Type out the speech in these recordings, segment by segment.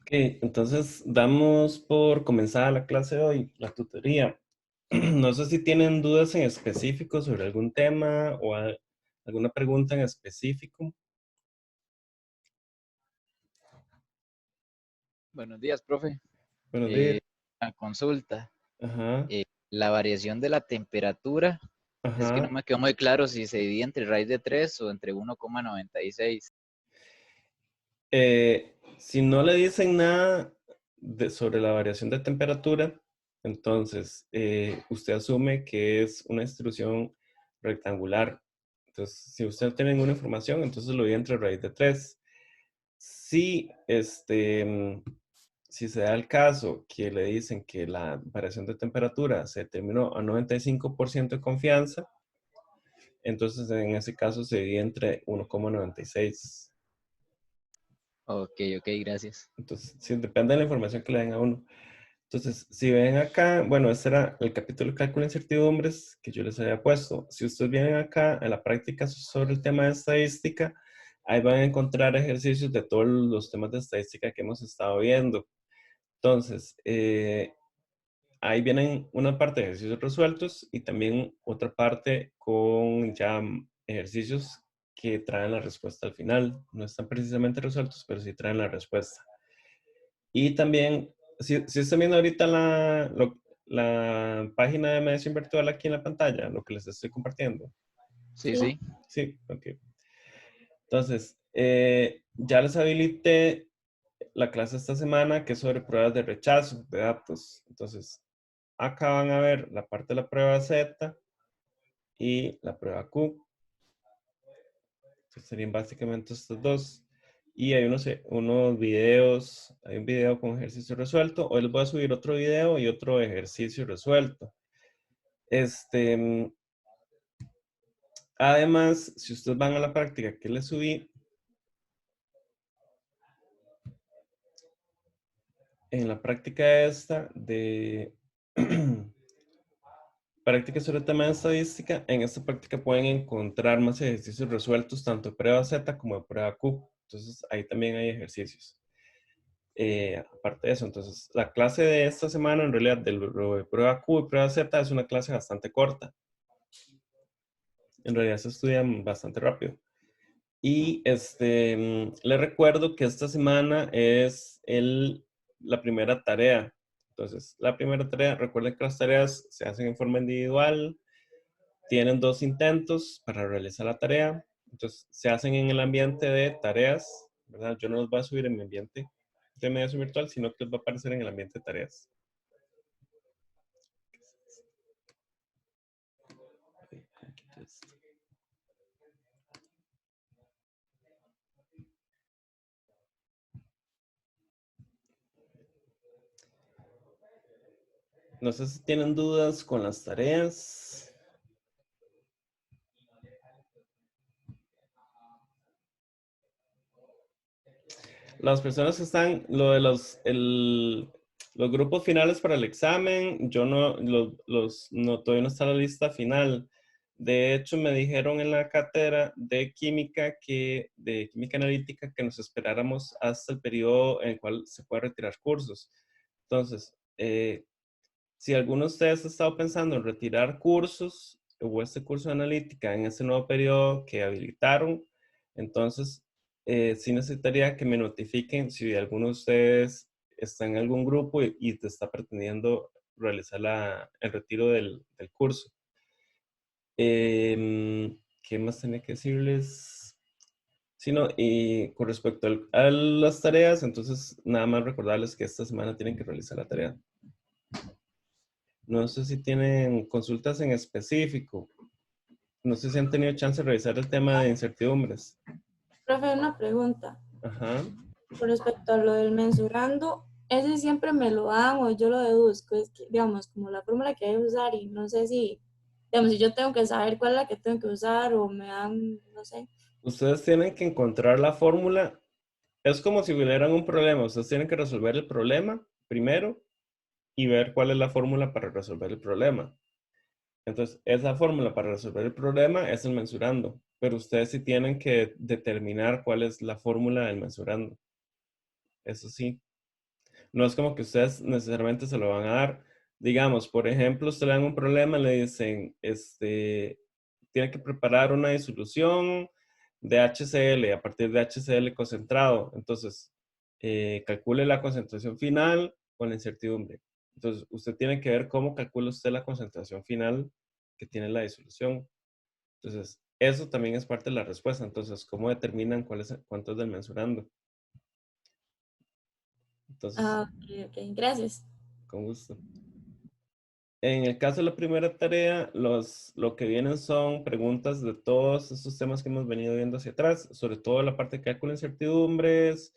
Ok, entonces damos por comenzada la clase de hoy, la tutoría. No sé si tienen dudas en específico sobre algún tema o alguna pregunta en específico. Buenos días, profe. Buenos días. Eh, la consulta, Ajá, la variación de la temperatura, es que no ajá. me quedó muy claro si se divide entre raíz de 3 o entre 1,96. Si no le dicen nada sobre la variación de temperatura, entonces usted asume que es una distribución rectangular. Entonces, si usted no tiene ninguna información, entonces lo divide entre raíz de 3. Si, si se da el caso que le dicen que la variación de temperatura se determinó a 95% de confianza, entonces en ese caso se divide entre 1,96. Ok, ok, gracias. Entonces, sí, depende de la información que le den a uno. Entonces, si ven acá, bueno, este era el capítulo de cálculo de incertidumbres que yo les había puesto. Si ustedes vienen acá en la práctica sobre el tema de estadística, ahí van a encontrar ejercicios de todos los temas de estadística que hemos estado viendo. Entonces, ahí vienen una parte de ejercicios resueltos y también otra parte con ya ejercicios que traen la respuesta al final. No están precisamente resueltos, pero sí traen la respuesta. Y también, si están viendo ahorita la página de medición virtual aquí en la pantalla, lo que les estoy compartiendo. Sí, Sí, sí. Sí, ok. Entonces, ya les habilité la clase esta semana que es sobre pruebas de rechazo de datos. Entonces, acá van a ver la parte de la prueba Z y la prueba Q. Entonces, serían básicamente estos dos. Y hay unos videos, hay un video con ejercicio resuelto. Hoy les voy a subir otro video y otro ejercicio resuelto. Además, si ustedes van a la práctica que les subí, en la práctica esta de práctica sobre el tema de estadística, en esta práctica pueden encontrar más ejercicios resueltos, tanto de prueba Z como de prueba Q. Entonces, ahí también hay ejercicios. Aparte de eso, entonces, la clase de esta semana, en realidad, lo de prueba Q y prueba Z, es una clase bastante corta. En realidad, se estudian bastante rápido. Y les recuerdo que esta semana es la primera tarea. Entonces, la primera tarea, recuerden que las tareas se hacen en forma individual, tienen 2 intentos para realizar la tarea. Entonces, se hacen en el ambiente de tareas, ¿verdad? Yo no los voy a subir en mi ambiente de mediación virtual, sino que les va a aparecer en el ambiente de tareas. No sé si tienen dudas con las tareas. Las personas que están, lo de los grupos finales para el examen, yo no, no, todavía no está la lista final. De hecho, me dijeron en la cátedra de química analítica, que nos esperáramos hasta el periodo en el cual se puede retirar cursos. Entonces, si alguno de ustedes ha estado pensando en retirar cursos o este curso de analítica en ese nuevo periodo que habilitaron, entonces sí necesitaría que me notifiquen si alguno de ustedes está en algún grupo y te está pretendiendo realizar el retiro del curso. ¿Qué más tenía que decirles? Sí, no, y con respecto a las tareas, entonces nada más recordarles que esta semana tienen que realizar la tarea. No sé si tienen consultas en específico. No sé si han tenido chance de revisar el tema de incertidumbres. profe, una pregunta. Ajá. Con respecto a lo del mensurando, ese siempre me lo dan o yo lo deduzco. Es que, digamos, como la fórmula que hay que usar y no sé si, digamos, si yo tengo que saber cuál es la que tengo que usar o me dan, no sé. Ustedes tienen que encontrar la fórmula. Es como si hubieran un problema. Ustedes tienen que resolver el problema primero y ver cuál es la fórmula para resolver el problema. Entonces, esa fórmula para resolver el problema es el mensurando. Pero ustedes sí tienen que determinar cuál es la fórmula del mensurando. Eso sí. No es como que ustedes necesariamente se lo van a dar. Digamos, por ejemplo, usted le dan un problema, le dicen, tiene que preparar una disolución de HCl a partir de HCl concentrado. Entonces, calcule la concentración final con la incertidumbre. Entonces, usted tiene que ver cómo calcula usted la concentración final que tiene la disolución. Entonces, eso también es parte de la respuesta. Entonces, ¿cómo determinan cuánto es del mensurando? Entonces, Ok, gracias. con gusto. En el caso de la primera tarea, lo que vienen son preguntas de todos estos temas que hemos venido viendo hacia atrás, sobre todo la parte de cálculo de incertidumbres,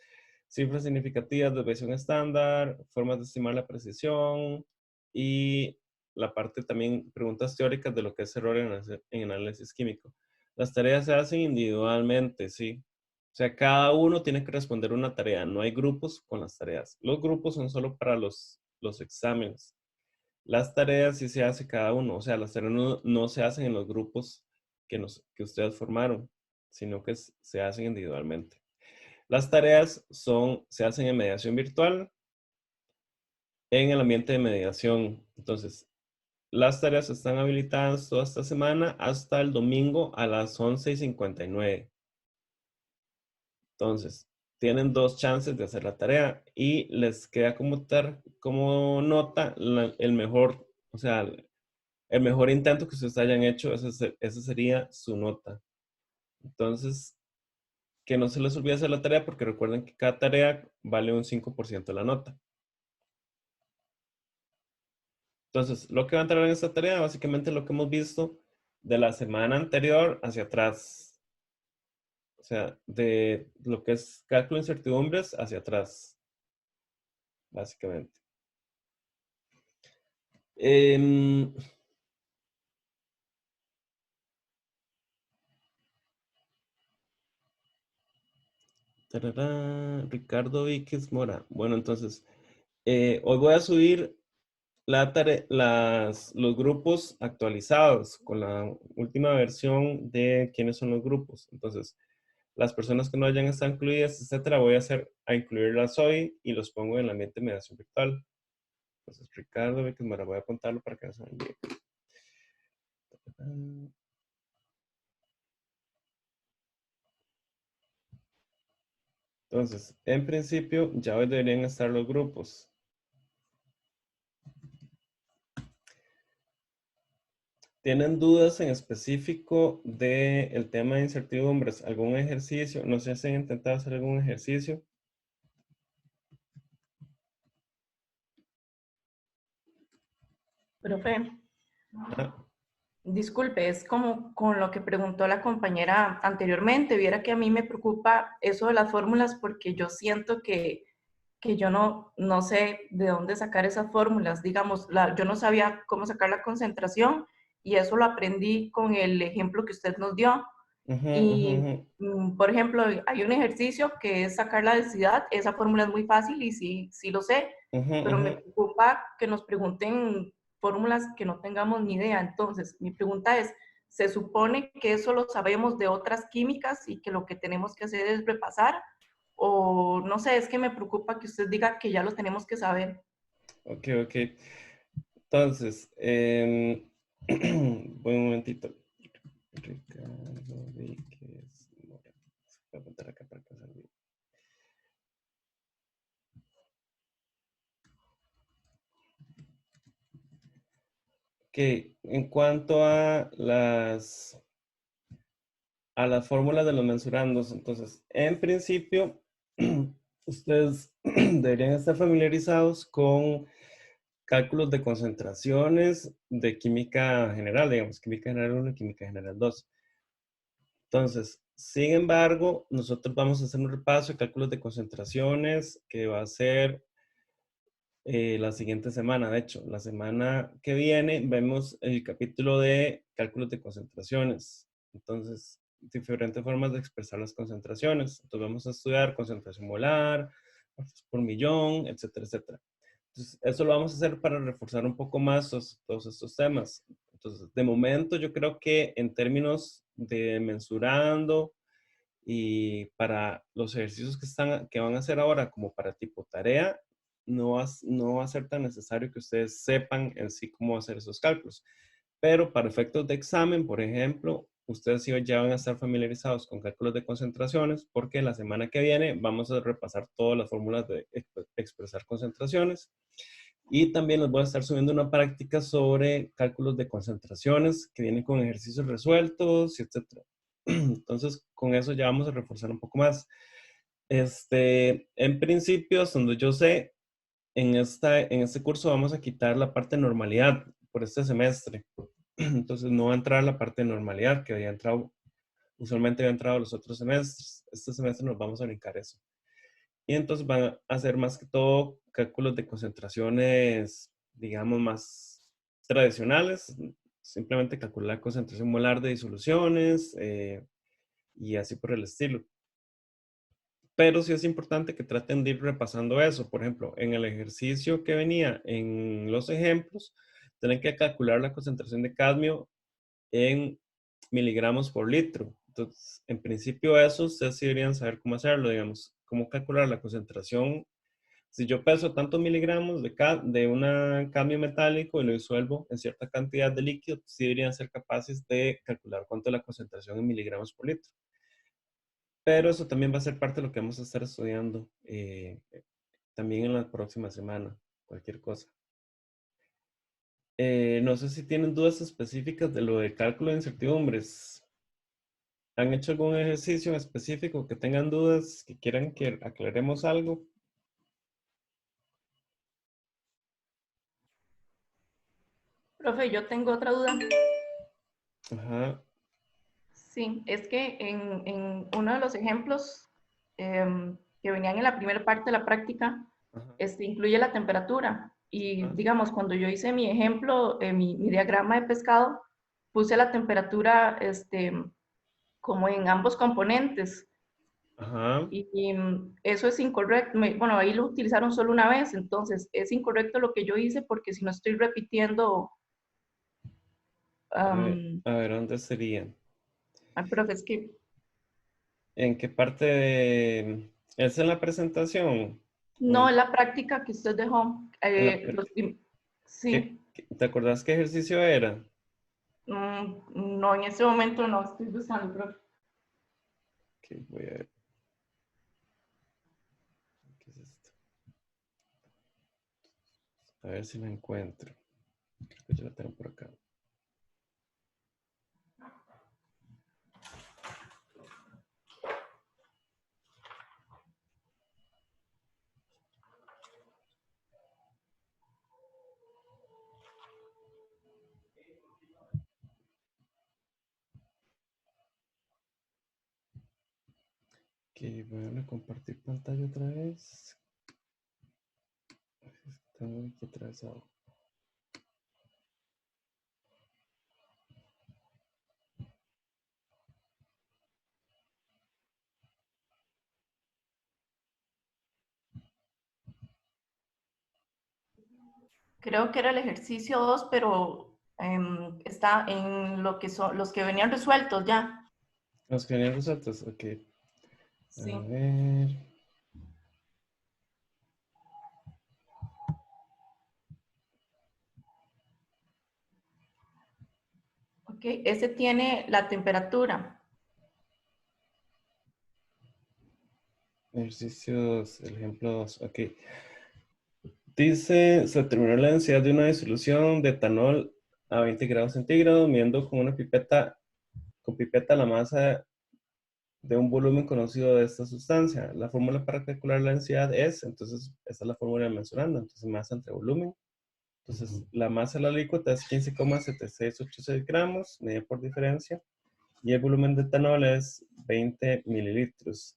cifras significativas, desviación estándar, formas de estimar la precisión y la parte también, preguntas teóricas de lo que es error en análisis químico. Las tareas se hacen individualmente, ¿sí? O sea, cada uno tiene que responder una tarea, no hay grupos con las tareas. Los grupos son solo para los exámenes. Las tareas sí se hace cada uno, o sea, las tareas no se hacen en los grupos que ustedes formaron, sino que se hacen individualmente. Las tareas se hacen en mediación virtual, en el ambiente de mediación. Entonces, las tareas están habilitadas toda esta semana hasta el domingo a las 11:59. Entonces, tienen 2 chances de hacer la tarea y les queda como nota el mejor, o sea, el mejor intento que ustedes hayan hecho, esa sería su nota. Entonces, que no se les olvide hacer la tarea porque recuerden que cada tarea vale un 5% de la nota. Entonces, lo que va a entrar en esta tarea, básicamente lo que hemos visto de la semana anterior hacia atrás. O sea, de lo que es cálculo de incertidumbres hacia atrás, básicamente. Em, Ricardo Víquez Mora. Bueno, entonces, hoy voy a subir los grupos actualizados con la última versión de quiénes son los grupos. Entonces, las personas que no hayan estado incluidas, etcétera, voy a incluirlas hoy y los pongo en el ambiente de mediación virtual. Entonces, Ricardo Víquez Mora, voy a contarlo para que no se me olvide. Entonces, en principio, ya hoy deberían estar los grupos. ¿Tienen dudas en específico del tema de incertidumbres? ¿Algún ejercicio? No sé si han intentado hacer algún ejercicio. Profe, Ah, disculpe, es como con lo que preguntó la compañera anteriormente. Viera que a mí me preocupa eso de las fórmulas porque yo siento que yo no sé de dónde sacar esas fórmulas. Digamos, yo no sabía cómo sacar la concentración y eso lo aprendí con el ejemplo que usted nos dio. ujú, ujú, Y, ujú. por ejemplo, hay un ejercicio que es sacar la densidad. Esa fórmula es muy fácil y sí lo sé, Ujú, pero ujú. me preocupa que nos pregunten fórmulas que no tengamos ni idea. Entonces, mi pregunta es, ¿se supone que eso lo sabemos de otras químicas y que lo que tenemos que hacer es repasar? O no sé, es que me preocupa que usted diga que ya lo tenemos que saber. Ok, ok. Entonces, voy un momentito. Ricardo Víquez Mora. Voy a apuntar acá para que no se olvide. Ok, en cuanto a las fórmulas de los mensurandos, entonces, en principio, ustedes deberían estar familiarizados con cálculos de concentraciones de química general, digamos, química general 1 y química general 2. Entonces, sin embargo, nosotros vamos a hacer un repaso de cálculos de concentraciones que va a ser la siguiente semana. De hecho, la semana que viene vemos el capítulo de cálculos de concentraciones. Entonces, diferentes formas de expresar las concentraciones. Entonces, vamos a estudiar concentración molar, partes por millón, etcétera, etcétera. Entonces, eso lo vamos a hacer para reforzar un poco más todos estos temas. Entonces, de momento, yo creo que en términos de mensurando y para los ejercicios que van a hacer ahora como para tipo tarea, no va a ser tan necesario que ustedes sepan en sí cómo hacer esos cálculos. Pero para efectos de examen, por ejemplo, ustedes sí ya van a estar familiarizados con cálculos de concentraciones, porque la semana que viene vamos a repasar todas las fórmulas de expresar concentraciones. Y también les voy a estar subiendo una práctica sobre cálculos de concentraciones que vienen con ejercicios resueltos, etc. Entonces, con eso ya vamos a reforzar un poco más. En principio, hasta donde yo sé, en este curso vamos a quitar la parte de normalidad por este semestre. Entonces, no va a entrar la parte de normalidad que había entrado, usualmente había entrado los otros semestres. Este semestre nos vamos a brincar eso. Y entonces van a hacer más que todo cálculos de concentraciones, digamos, más tradicionales. Simplemente calcular la concentración molar de disoluciones y así por el estilo. Pero sí es importante que traten de ir repasando eso. Por ejemplo, en el ejercicio que venía en los ejemplos, tienen que calcular la concentración de cadmio en miligramos por litro. Entonces, en principio eso, ustedes sí deberían saber cómo hacerlo, digamos, cómo calcular la concentración. Si yo peso tantos miligramos de un cadmio metálico y lo disuelvo en cierta cantidad de líquido, sí deberían ser capaces de calcular cuánto es la concentración en miligramos por litro. Pero eso también va a ser parte de lo que vamos a estar estudiando también en la próxima semana, cualquier cosa. No sé si tienen dudas específicas de lo de cálculo de incertidumbres. ¿Han hecho algún ejercicio en específico que tengan dudas, que quieran que aclaremos algo? Profe, yo tengo otra duda. Ajá, Sí, es que en uno de los ejemplos que venían en la primera parte de la práctica, ajá, incluye la temperatura. Y ajá, digamos, cuando yo hice mi ejemplo, mi diagrama de pescado, puse la temperatura como en ambos componentes. ajá. Y eso es incorrecto. Bueno, ahí lo utilizaron solo una vez, entonces es incorrecto lo que yo hice porque si no estoy repitiendo, A ver, ¿dónde serían? profe, es que ¿En qué parte de... ¿Es en la presentación? no es la práctica que usted dejó. En la- Sí, ¿Te acordás qué ejercicio era? no, en este momento no estoy buscando, profe. Ok, voy a ver. ¿Qué es esto? A ver si la encuentro. Creo que yo la tengo por acá. Ok, voy a compartir pantalla otra vez. Tengo aquí atravesado. Creo que era el ejercicio 2, pero está en lo que son los que venían resueltos ya. Los que venían resueltos, ok. A Sí. ver. Ok, ese tiene la temperatura. Ejercicios, el ejemplo 2, ok. Dice, se determinó la densidad de una disolución de etanol a 20 grados centígrados, midiendo con pipeta la masa de un volumen conocido de esta sustancia. La fórmula para calcular la densidad es, entonces, esta es la fórmula mensurando, entonces masa entre volumen. Entonces, la masa de la alícuota es 15,7686 gramos, medida por diferencia, y el volumen de etanol es 20 mililitros.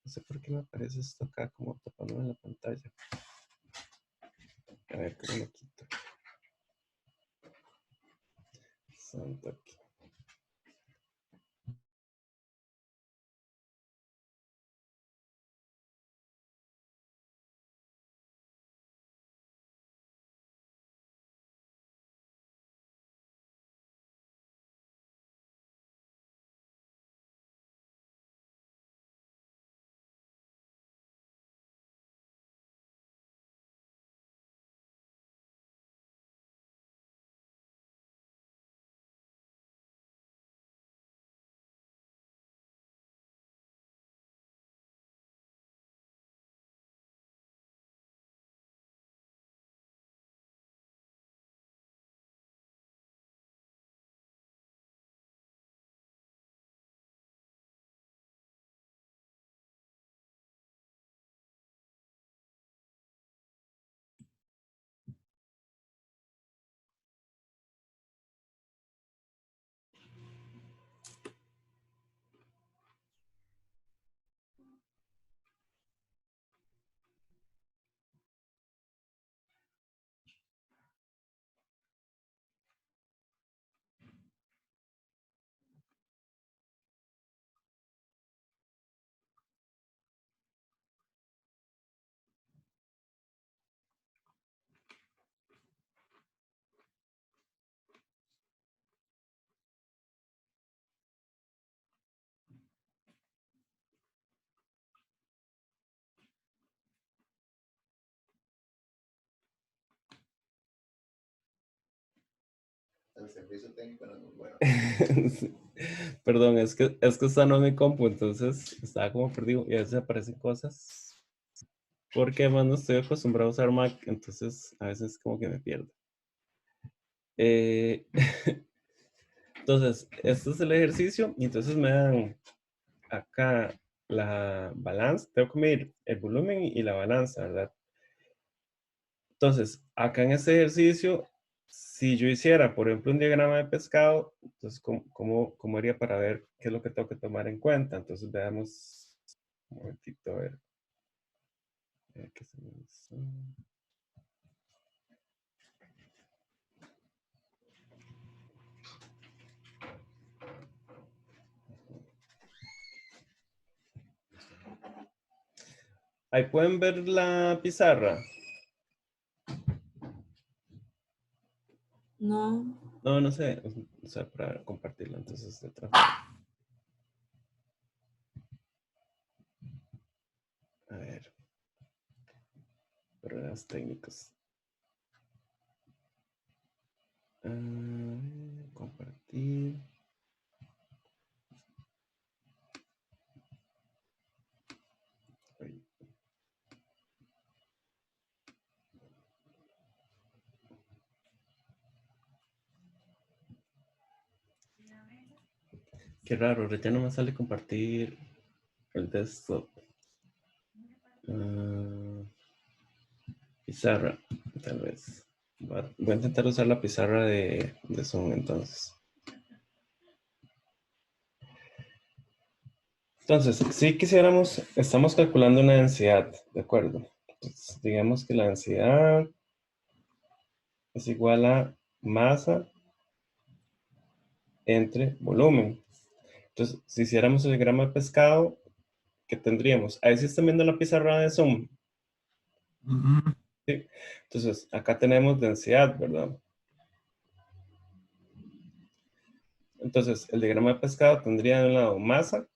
No sé por qué me aparece esto acá como tapando en la pantalla. A ver, ¿cómo lo quito? Santa aquí. el servicio técnico no es muy bueno. Sí. Perdón, es que está no en mi compu, entonces estaba como perdido y a veces aparecen cosas. Porque además no estoy acostumbrado a usar Mac, entonces a veces como que me pierdo. Eh, entonces, este es el ejercicio y entonces me dan acá la balanza. Tengo que medir el volumen y la balanza, ¿verdad? Entonces, acá en este ejercicio, si yo hiciera, por ejemplo, un diagrama de pescado, entonces, ¿cómo haría para ver qué es lo que tengo que tomar en cuenta? Entonces, veamos un momentito, a ver. ¿Qué se me hizo? Ahí pueden ver la pizarra. No. No, no sé, o sea, para compartirla, entonces de otra forma. A ver, problemas técnicos. Compartir. Ahí. Qué raro, ahorita no me sale compartir el desktop. Pizarra, tal vez. Voy a intentar usar la pizarra de Zoom entonces. Entonces, si quisiéramos, estamos calculando una densidad, ¿de acuerdo? Entonces, digamos que la densidad es igual a masa entre volumen. Entonces, si hiciéramos el diagrama de pescado, ¿qué tendríamos? Ahí sí están viendo la pizarra de Zoom. ¿Sí? Entonces, acá tenemos densidad, ¿verdad? Entonces, el diagrama de pescado tendría de un lado masa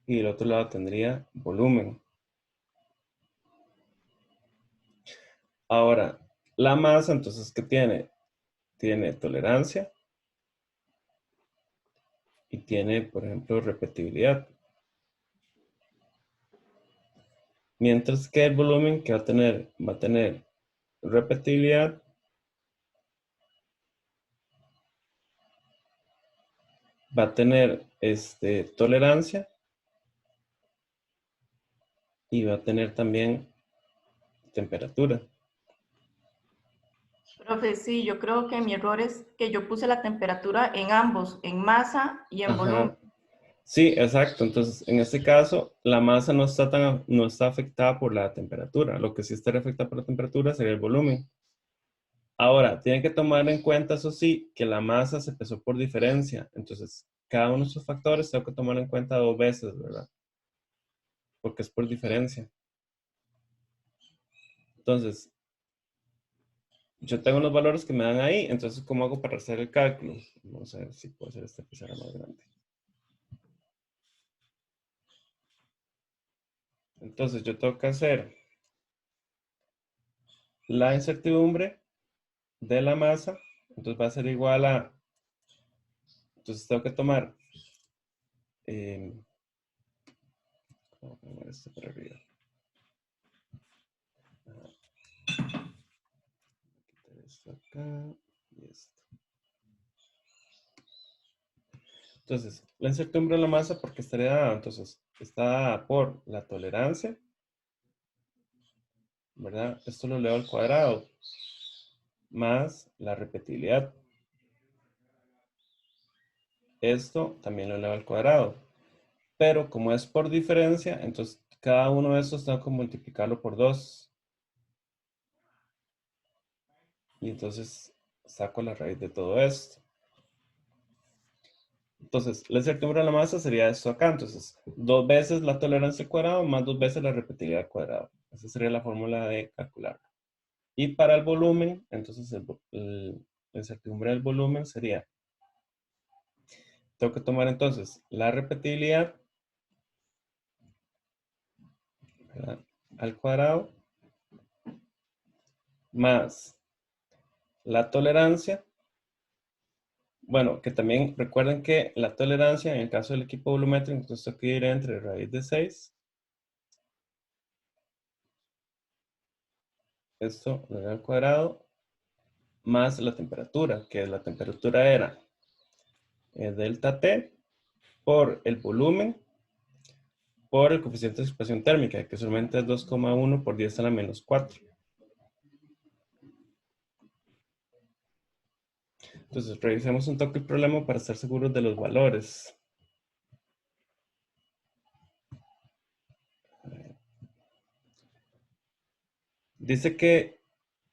y del otro lado tendría volumen. Ahora, la masa, entonces, ¿qué tiene? Tiene tolerancia y tiene, por ejemplo, repetibilidad. Mientras que el volumen, ¿qué va a tener? Va a tener repetibilidad va a tener tolerancia y va a tener también temperatura. Profe, sí, yo creo que mi error es que yo puse la temperatura en ambos, en masa y en volumen. Ajá. Sí, exacto. Entonces, en este caso, la masa no está afectada por la temperatura. Lo que sí estaría afectada por la temperatura sería el volumen. Ahora, tienen que tomar en cuenta, eso sí, que la masa se pesó por diferencia. Entonces, cada uno de esos factores tengo que tomar en cuenta 2 veces, ¿verdad? Porque es por diferencia. Entonces, yo tengo los valores que me dan ahí. Entonces, ¿cómo hago para hacer el cálculo? Vamos a ver si puedo hacer esta pizarra más grande. Entonces, yo tengo que hacer la incertidumbre de la masa. Entonces, va a ser igual a... Entonces, tengo que tomar... vamos a mover esto para arriba. Quitar esto acá y esto. Entonces, la incertidumbre de la masa, porque estaría dada, entonces, está dada por la tolerancia, ¿verdad? Esto lo leo al cuadrado, más la repetibilidad. Esto también lo eleva al cuadrado. Pero como es por diferencia, entonces cada uno de estos tengo que multiplicarlo por 2. Y entonces saco la raíz de todo esto. Entonces, la incertidumbre de la masa sería esto acá. Entonces, 2 veces la tolerancia al cuadrado más 2 veces la repetibilidad al cuadrado. Esa sería la fórmula de calcularlo. Y para el volumen, entonces la incertidumbre del volumen sería, tengo que tomar entonces la repetibilidad, ¿verdad?, al cuadrado más La tolerancia, bueno, que también recuerden que la tolerancia en el caso del equipo volumétrico, entonces esto quiere ir entre raíz de 6. Esto al cuadrado más la temperatura, que la temperatura era delta T por el volumen por el coeficiente de expansión térmica, que solamente es 2,1 por 10 a la menos 4. Entonces, revisemos un toque el problema para estar seguros de los valores. Dice que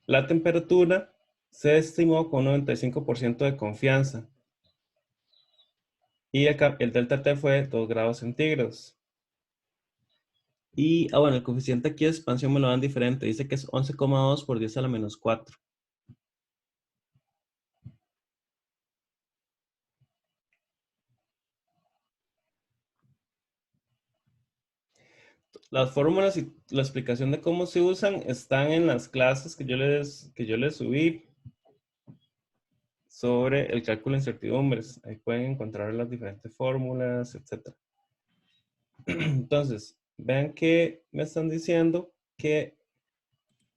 la temperatura se estimó con 95% de confianza. Y acá el delta T fue 2 grados centígrados. Y, bueno, el coeficiente aquí de expansión me lo dan diferente. Dice que es 11,2 por 10 a la menos 4. Las fórmulas y la explicación de cómo se usan están en las clases que yo les subí sobre el cálculo de incertidumbres. Ahí pueden encontrar las diferentes fórmulas, etc. Entonces, vean que me están diciendo que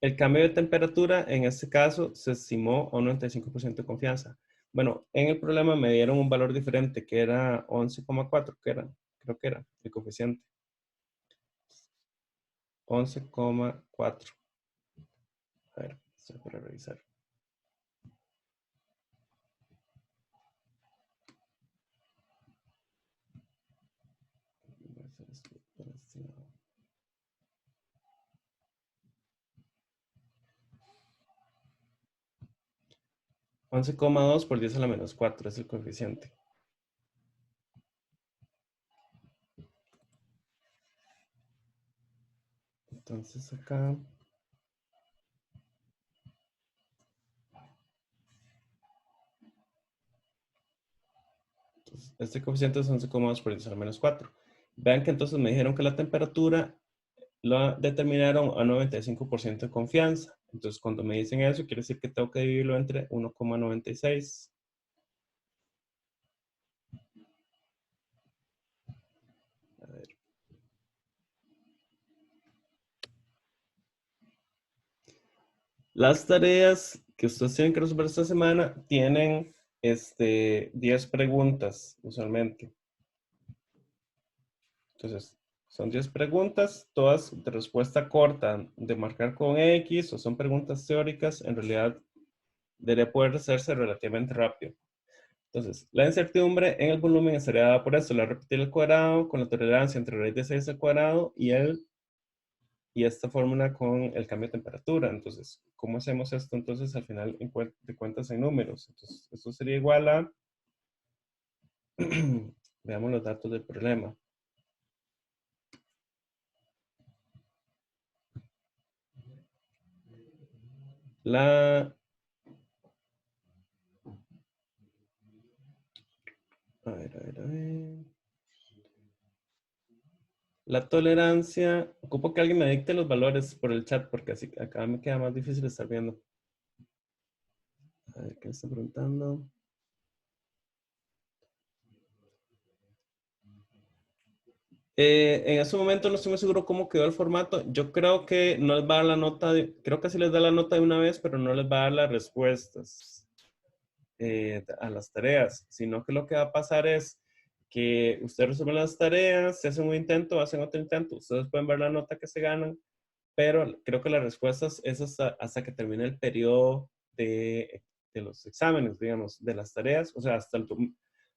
el cambio de temperatura en este caso se estimó a un 95% de confianza. Bueno, en el problema me dieron un valor diferente que era 11,4, creo que era el coeficiente. 11,4. A ver, estoy para revisar. Voy a hacer esto por este lado. $11,2 por 10 a la menos 4 es el coeficiente. Entonces acá este coeficiente es 11,2 por 10 a la menos 4. Vean que entonces me dijeron que la temperatura lo determinaron a 95% de confianza. Entonces, cuando me dicen eso, quiere decir que tengo que dividirlo entre 1,96. A ver. Las tareas que ustedes tienen que resolver esta semana tienen 10 preguntas, usualmente. Entonces, son 10 preguntas, todas de respuesta corta, de marcar con X, o son preguntas teóricas, en realidad debería poder hacerse relativamente rápido. Entonces, la incertidumbre en el volumen estaría dada por esto, la repetir el cuadrado con la tolerancia entre raíz de 6 al cuadrado y esta fórmula con el cambio de temperatura. Entonces, ¿cómo hacemos esto? Entonces, al final de cuentas en números. Entonces, esto sería igual a, veamos los datos del problema. A ver. La tolerancia, ocupo que alguien me dicte los valores por el chat porque así acá me queda más difícil estar viendo. A ver, ¿qué me está preguntando? En ese momento no estoy muy seguro cómo quedó el formato. Yo creo que no les va a dar la nota, creo que sí les da la nota de una vez, pero no les va a dar las respuestas a las tareas, sino que lo que va a pasar es que ustedes resuelven las tareas, se hacen un intento, hacen otro intento, ustedes pueden ver la nota que se ganan, pero creo que las respuestas es hasta que termine el periodo de los exámenes, digamos, de las tareas, o sea,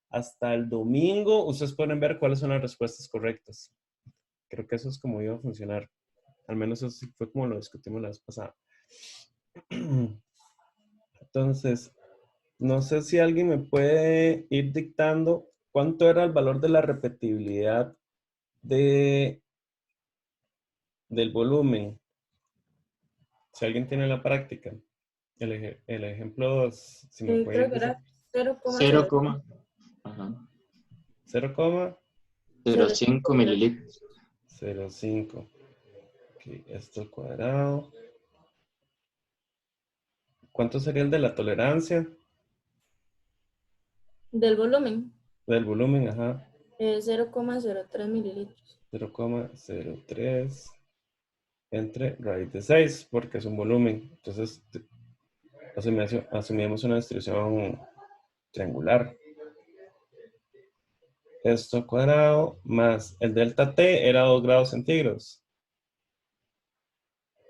hasta el domingo ustedes pueden ver cuáles son las respuestas correctas. Creo que eso es como iba a funcionar. Al menos eso sí fue como lo discutimos la vez pasada. Entonces, no sé si alguien me puede ir dictando cuánto era el valor de la repetibilidad del volumen. Si alguien tiene la práctica. El ejemplo, si me puede Creo ir que era 0, 0,0. ajá, 0,05 0,5 mililitros. 0,05. Ok, esto al cuadrado. ¿Cuánto sería el de la tolerancia? Del volumen, Del volumen, ajá. 0,03 mililitros. 0,03 entre raíz de 6, porque es un volumen. Entonces, asumimos una distribución triangular. Esto al cuadrado más el delta T era 2 grados centígrados.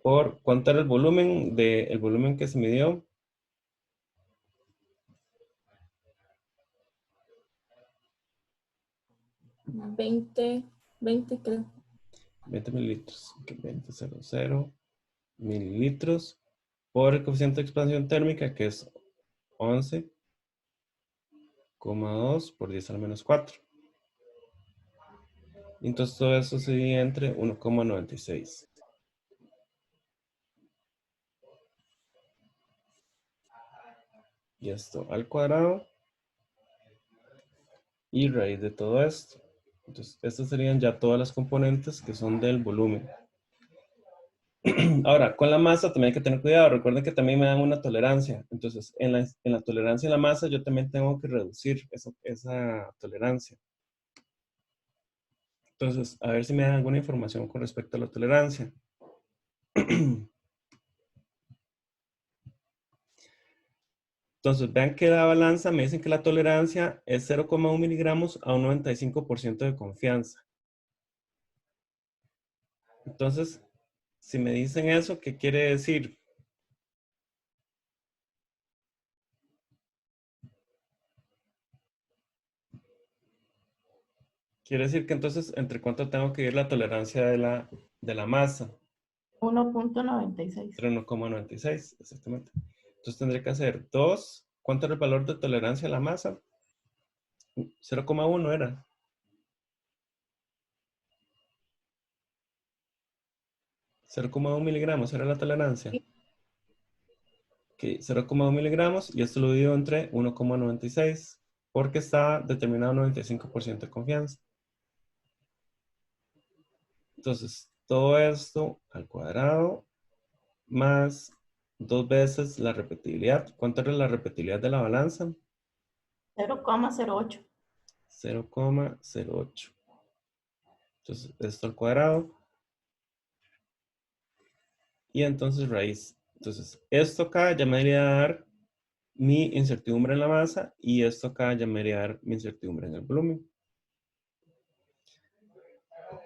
¿Por cuánto era el volumen que se midió? 20 creo. 20 mililitros. Ok, 20,00 mililitros por el coeficiente de expansión térmica, que es 11,2 por 10 a la menos 4. Entonces todo eso se divide entre 1,96. Y esto al cuadrado. Y raíz de todo esto. Entonces, estas serían ya todas las componentes que son del volumen. Ahora, con la masa también hay que tener cuidado. Recuerden que también me dan una tolerancia. Entonces, en la tolerancia en la masa, yo también tengo que reducir esa tolerancia. Entonces, a ver si me dan alguna información con respecto a la tolerancia. Entonces, vean que la balanza me dicen que la tolerancia es 0,1 miligramos a un 95% de confianza. Entonces, si me dicen eso, ¿qué quiere decir? Quiere decir que entonces, ¿entre cuánto tengo que ir la tolerancia de la masa? 1.96. Entre 1,96, exactamente. Entonces tendré que hacer 2. ¿Cuánto era el valor de tolerancia a la masa? 0,1 era. 0,1 miligramos era la tolerancia. Ok, 0,1 miligramos y esto lo divido entre 1,96 porque está determinado 95% de confianza. Entonces, todo esto al cuadrado más 2 veces la repetibilidad. ¿Cuánto era la repetibilidad de la balanza? 0,08. 0,08. Entonces, esto al cuadrado. Y entonces raíz. Entonces, esto acá ya me debería dar mi incertidumbre en la masa y esto acá ya me debería dar mi incertidumbre en el volumen.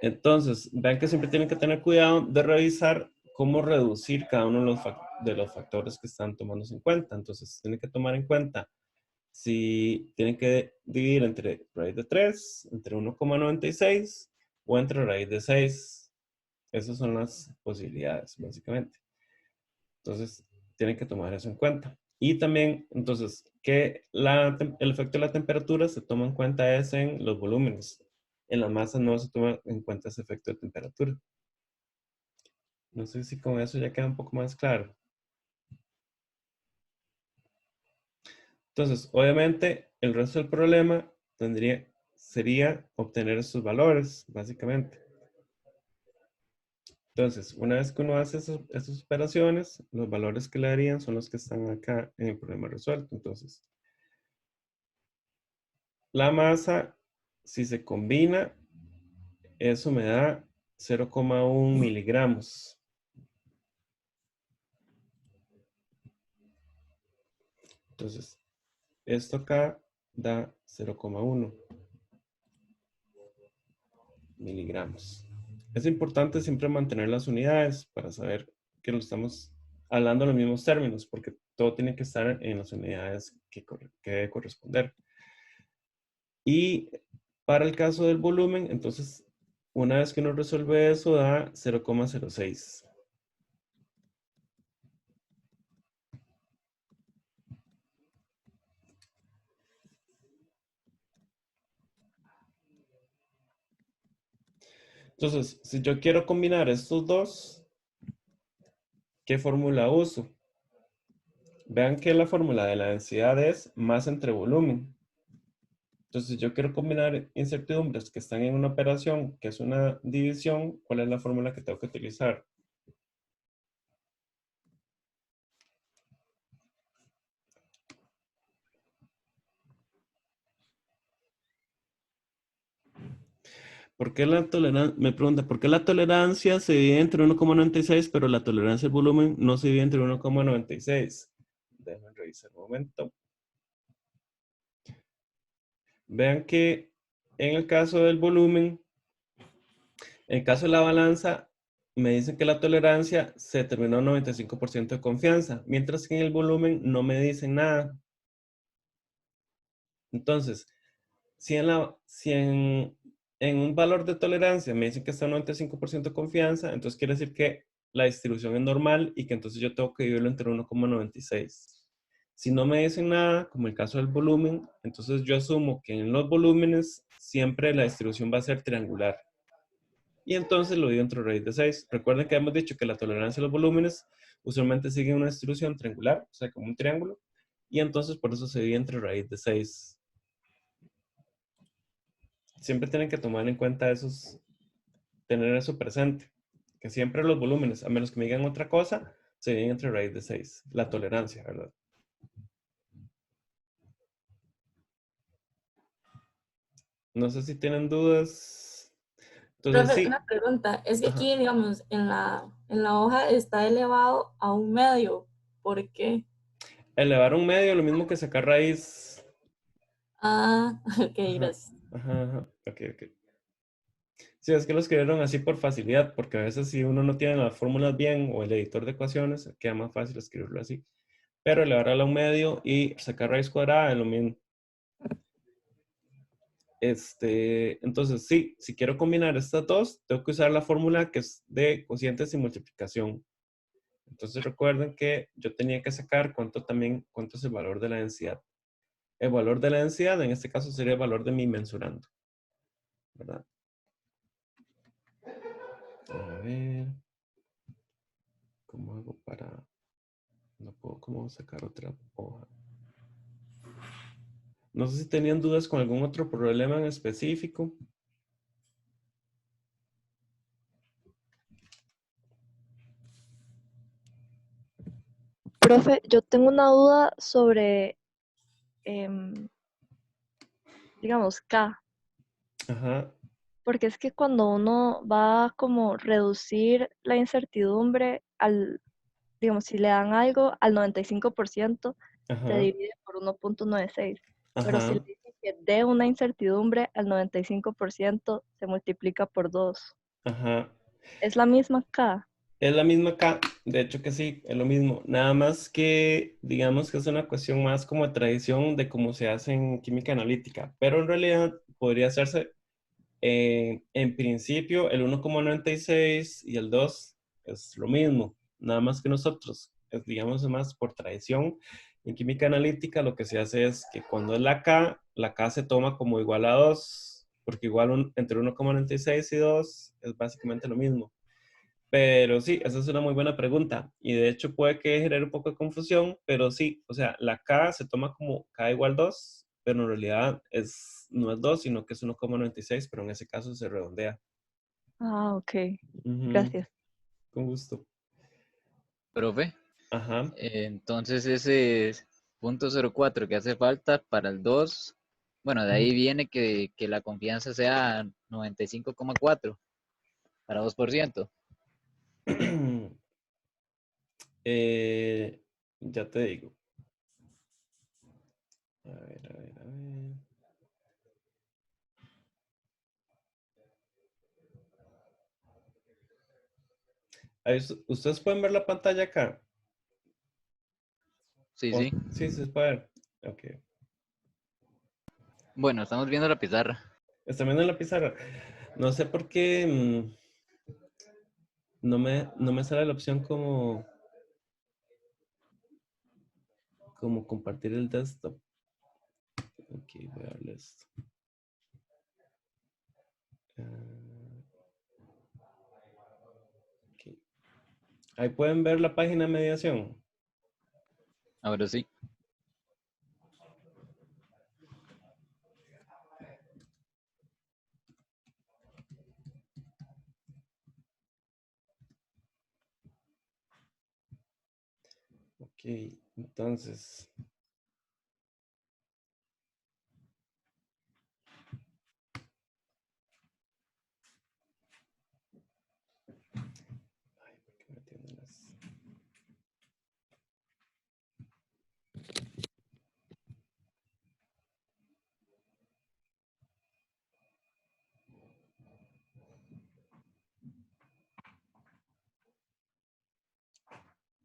Entonces, vean que siempre tienen que tener cuidado de revisar cómo reducir cada uno de los factores que están tomándose en cuenta. Entonces, tienen que tomar en cuenta si tienen que dividir entre raíz de 3, entre 1,96 o entre raíz de 6. Esas son las posibilidades, básicamente. Entonces, tienen que tomar eso en cuenta. Y también, entonces, que el efecto de la temperatura se toma en cuenta es en los volúmenes. En la masa no se toma en cuenta ese efecto de temperatura. No sé si con eso ya queda un poco más claro. Entonces, obviamente, el resto del problema sería obtener esos valores, básicamente. Entonces, una vez que uno hace esas operaciones, los valores que le darían son los que están acá en el problema resuelto. Entonces, la masa, si se combina, eso me da 0,1 miligramos. Entonces, esto acá da 0,1 miligramos. Es importante siempre mantener las unidades para saber que lo estamos hablando en los mismos términos, porque todo tiene que estar en las unidades que debe corresponder. Y para el caso del volumen, entonces, una vez que uno resuelve eso, da 0,06. Entonces, si yo quiero combinar estos dos, ¿qué fórmula uso? Vean que la fórmula de la densidad es masa entre volumen. Entonces, si yo quiero combinar incertidumbres que están en una operación, que es una división, ¿cuál es la fórmula que tengo que utilizar? ¿Por qué la tolerancia? Me pregunta, ¿por qué la tolerancia se divide entre 1,96, pero la tolerancia al volumen no se divide entre 1,96? Déjenme revisar un momento. Vean que en el caso del volumen, en el caso de la balanza, me dicen que la tolerancia se determinó a 95% de confianza, mientras que en el volumen no me dicen nada. Entonces, si en un valor de tolerancia me dicen que está a 95% de confianza, entonces quiere decir que la distribución es normal y que entonces yo tengo que dividirlo entre 1,96. Si no me dicen nada, como el caso del volumen, entonces yo asumo que en los volúmenes siempre la distribución va a ser triangular. Y entonces lo divido entre raíz de 6. Recuerden que hemos dicho que la tolerancia a los volúmenes usualmente sigue una distribución triangular, o sea, como un triángulo. Y entonces por eso se divide entre raíz de 6. Siempre tienen que tomar en cuenta tener eso presente. Que siempre los volúmenes, a menos que me digan otra cosa, se dividen entre raíz de 6. La tolerancia, ¿verdad? No sé si tienen dudas. Entonces, Profe, sí. una pregunta. Es que Ajá. aquí, digamos, en la hoja está elevado a 1 medio. ¿Por qué? Elevar un medio, lo mismo que sacar raíz. Ah, ok, Ajá. gracias. Ajá, ajá. Ok, ok. Sí, es que lo escribieron así por facilidad, porque a veces si uno no tiene las fórmulas bien o el editor de ecuaciones, queda más fácil escribirlo así. Pero elevar a un medio y sacar raíz cuadrada es lo mismo. Entonces, sí, si quiero combinar estas dos, tengo que usar la fórmula que es de cocientes y multiplicación. Entonces recuerden que yo tenía que sacar cuánto es el valor de la densidad. El valor de la densidad, en este caso, sería el valor de mi mensurando. ¿Verdad? A ver, ¿cómo hago para...? No puedo cómo sacar otra hoja. No sé si tenían dudas con algún otro problema en específico. Profe, yo tengo una duda sobre, em, digamos, K, Ajá, porque es que cuando uno va a como reducir la incertidumbre digamos, si le dan algo al 95%, se ajá, divide por 1,96. Pero si le ajá, dicen que dé una incertidumbre al 95%, se multiplica por 2. ajá. ¿Es la misma K? Es la misma acá, de hecho que sí, es lo mismo. Nada más que digamos que es una cuestión más como de tradición de cómo se hace en química analítica, pero en realidad podría hacerse en principio el 1,96 y el 2 es lo mismo, nada más que nosotros, digamos más por tradición. En química analítica lo que se hace es que cuando es la K se toma como igual a 2, porque igual entre 1,96 y 2 es básicamente lo mismo. Pero sí, esa es una muy buena pregunta. Y de hecho puede que genere un poco de confusión, pero sí, o sea, la K se toma como K igual 2, pero en realidad no es 2, sino que es 1,96, pero en ese caso se redondea. Ah, ok. Ujú, Gracias. con gusto. Profe, Ajá. entonces ese punto 04 que hace falta para el 2, bueno, de ahí viene que la confianza sea 95,4 para 2%. Eh, ya te digo. A ver, a ver, a ver. Ahí ustedes pueden ver la pantalla acá. Sí, sí. Sí, se puede ver. Ok. Bueno, estamos viendo la pizarra. Está viendo en la pizarra. No sé por qué no me sale la opción como compartir el desktop. Ok, voy a darle esto. Ah, ok. Ahí pueden ver la página de mediación. Ahora sí. Ok, entonces.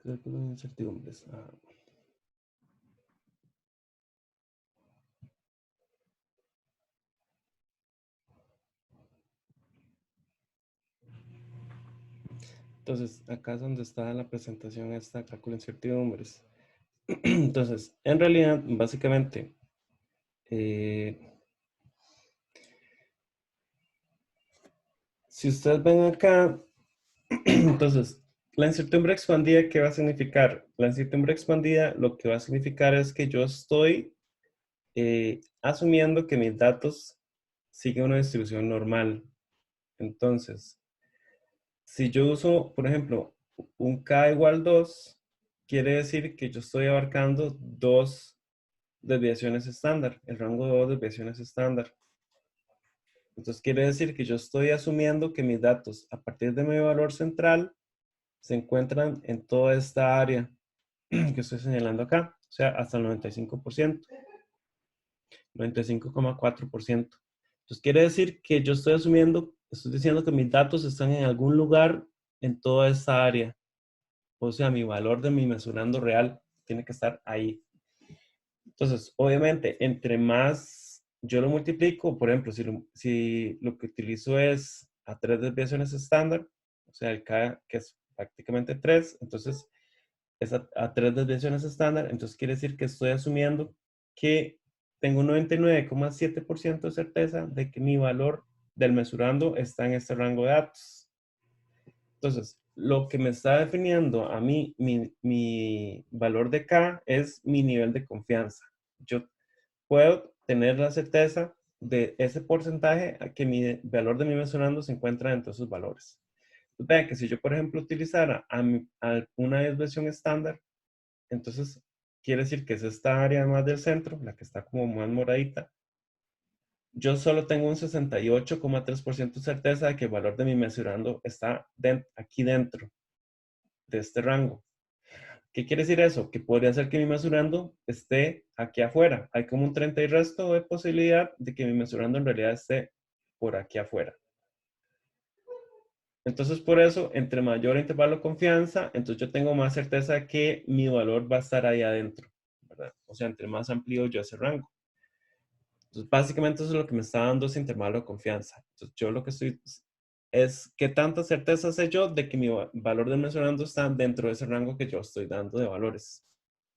Cálculo de incertidumbres. Entonces, acá es donde está la presentación esta cálculo de incertidumbres. Entonces, en realidad, básicamente, si ustedes ven acá, entonces, la incertidumbre expandida, ¿qué va a significar? La incertidumbre expandida lo que va a significar es que yo estoy asumiendo que mis datos siguen una distribución normal. Entonces, si yo uso, por ejemplo, un K igual 2, quiere decir que yo estoy abarcando dos desviaciones estándar, el rango de dos desviaciones estándar. Entonces quiere decir que yo estoy asumiendo que mis datos a partir de mi valor central se encuentran en toda esta área que estoy señalando acá, o sea, hasta el 95%, 95,4%. Entonces quiere decir que yo estoy asumiendo, estoy diciendo que mis datos están en algún lugar en toda esta área. O sea, mi valor de mi mesurando real tiene que estar ahí. Entonces, obviamente, entre más yo lo multiplico, por ejemplo, si lo que utilizo es a 3 desviaciones estándar, o sea, el K que es prácticamente 3, entonces es a 3 desviaciones estándar, entonces quiere decir que estoy asumiendo que tengo un 99,7% de certeza de que mi valor del mesurando está en este rango de datos. Entonces, lo que me está definiendo a mí, mi valor de K es mi nivel de confianza. Yo puedo tener la certeza de ese porcentaje a que mi valor de mi mesurando se encuentra dentro de esos valores. Entonces, vean que si yo, por ejemplo, utilizara a una desviación estándar, entonces quiere decir que es esta área más del centro, la que está como más moradita, yo solo tengo un 68,3% de certeza de que el valor de mi mesurando está aquí dentro de este rango. ¿Qué quiere decir eso? Que podría ser que mi mesurando esté aquí afuera. Hay como un 30 y resto de posibilidad de que mi mesurando en realidad esté por aquí afuera. Entonces, por eso, entre mayor intervalo de confianza, entonces yo tengo más certeza que mi valor va a estar ahí adentro, ¿verdad? O sea, entre más amplio yo ese rango. Entonces, básicamente eso es lo que me está dando ese intervalo de confianza. Entonces, yo lo que estoy es qué tanta certeza sé yo de que mi valor del mencionando está dentro de ese rango que yo estoy dando de valores.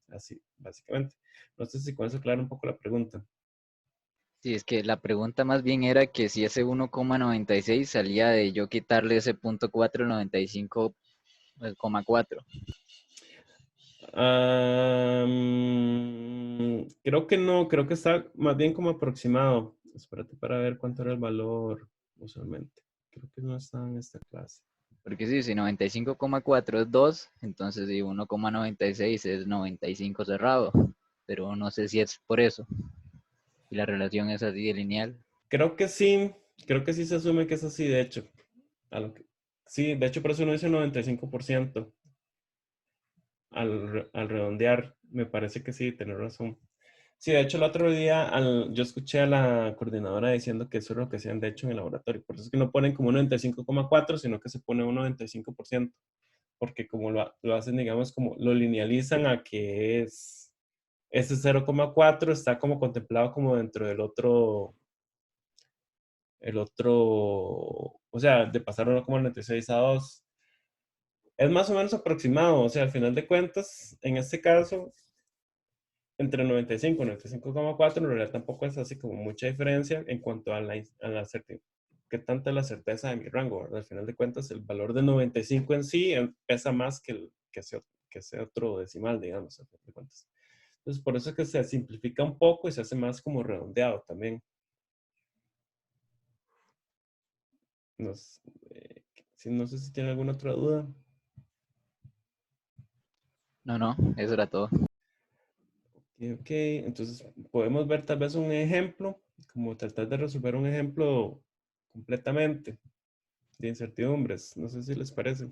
Así, básicamente. No sé si con eso aclara un poco la pregunta. Sí, es que la pregunta más bien era que si ese 1,96 salía de yo quitarle ese punto 495,4. Creo que no, creo que está más bien como aproximado. Espérate para ver cuánto era el valor usualmente. Creo que no está en esta clase. Porque sí, si 95,4 es 2, entonces si 1,96 es 95 cerrado. Pero no sé si es por eso. Y la relación es así de lineal. Creo que sí se asume que es así, de hecho. Sí, de hecho por eso no dice 95%. Al redondear, me parece que sí, tener razón. Sí, de hecho el otro día yo escuché a la coordinadora diciendo que eso es lo que hacían de hecho en el laboratorio. Por eso es que no ponen como un 95,4, sino que se pone un 95%. Porque como lo hacen, digamos, como lo linealizan a que es ese 0,4 está como contemplado como dentro del otro, o sea, de pasar 1,96 a 2. Es más o menos aproximado, o sea, al final de cuentas, en este caso, entre 95 y 95,4, en realidad tampoco es así como mucha diferencia en cuanto a la certeza, qué tanta es la certeza de mi rango, ¿verdad? Al final de cuentas, el valor de 95 en sí pesa más que ese otro decimal, digamos, al final de cuentas. Entonces, por eso es que se simplifica un poco y se hace más como redondeado también. No, no sé si tiene alguna otra duda. No, eso era todo. Ok, entonces podemos ver tal vez un ejemplo, como tratar de resolver un ejemplo completamente de incertidumbres. No sé si les parece.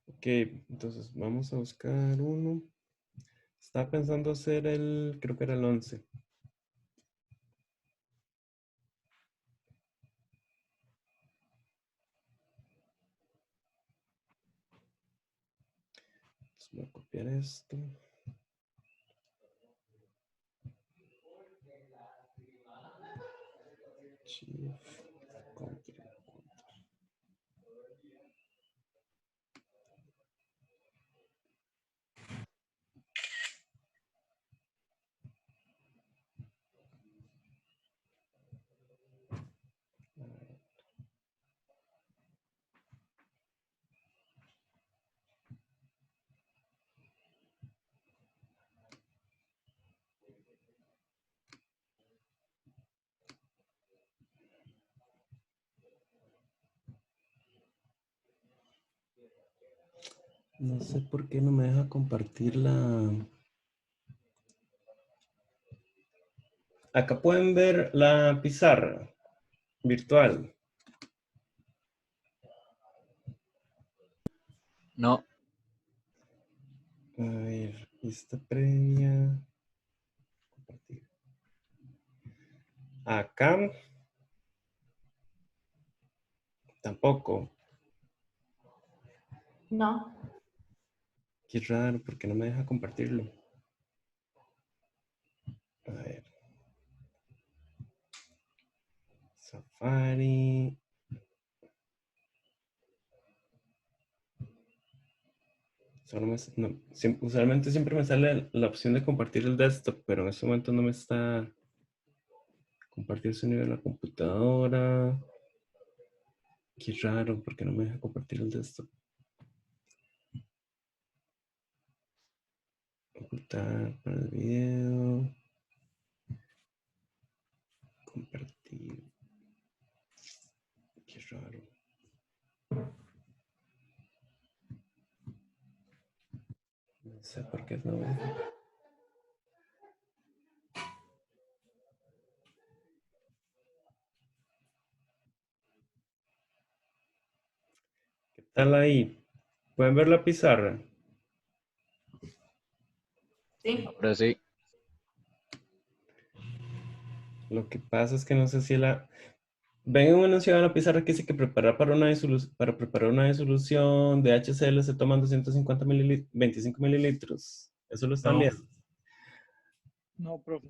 Ok, entonces vamos a buscar uno. Estaba pensando hacer creo que era el 11. Voy a copiar esto. Shift, Control. No sé por qué no me deja compartir la... Acá pueden ver la pizarra virtual. No, A ver, vista previa. Compartir. Acá tampoco. No. Qué raro, porque no me deja compartirlo. A ver. Safari. Usualmente siempre me sale la opción de compartir el desktop, pero en este momento no me está compartir sonido en la computadora. Qué raro, porque no me deja compartir el desktop. Ocultar para el video. Compartir. Qué raro. No sé por qué no me deja. ¿Qué tal ahí? ¿Pueden ver la pizarra? Sí. pero sí. Lo que pasa es que no sé si la... Ven un enunciado en la pizarra que dice que para preparar una disolución de HCl se toman 250 mililitros, 25 mililitros. ¿Eso lo están No. viendo? No, profe.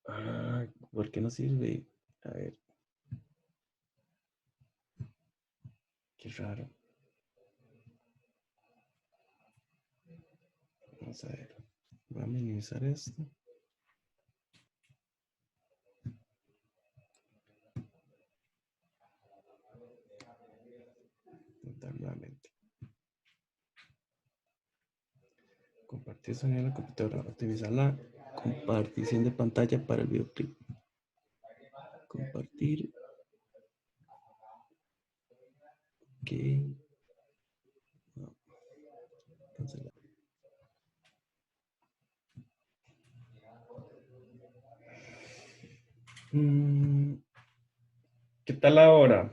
Ah, ¿por qué no sirve? A ver. Qué raro. Vamos a ver. Voy a minimizar esto. Intentar nuevamente. Compartir sonido en la computadora. Optimizar la compartición de pantalla para el videoclip. Compartir. Ok. No. Cancelar. ¿Qué tal ahora?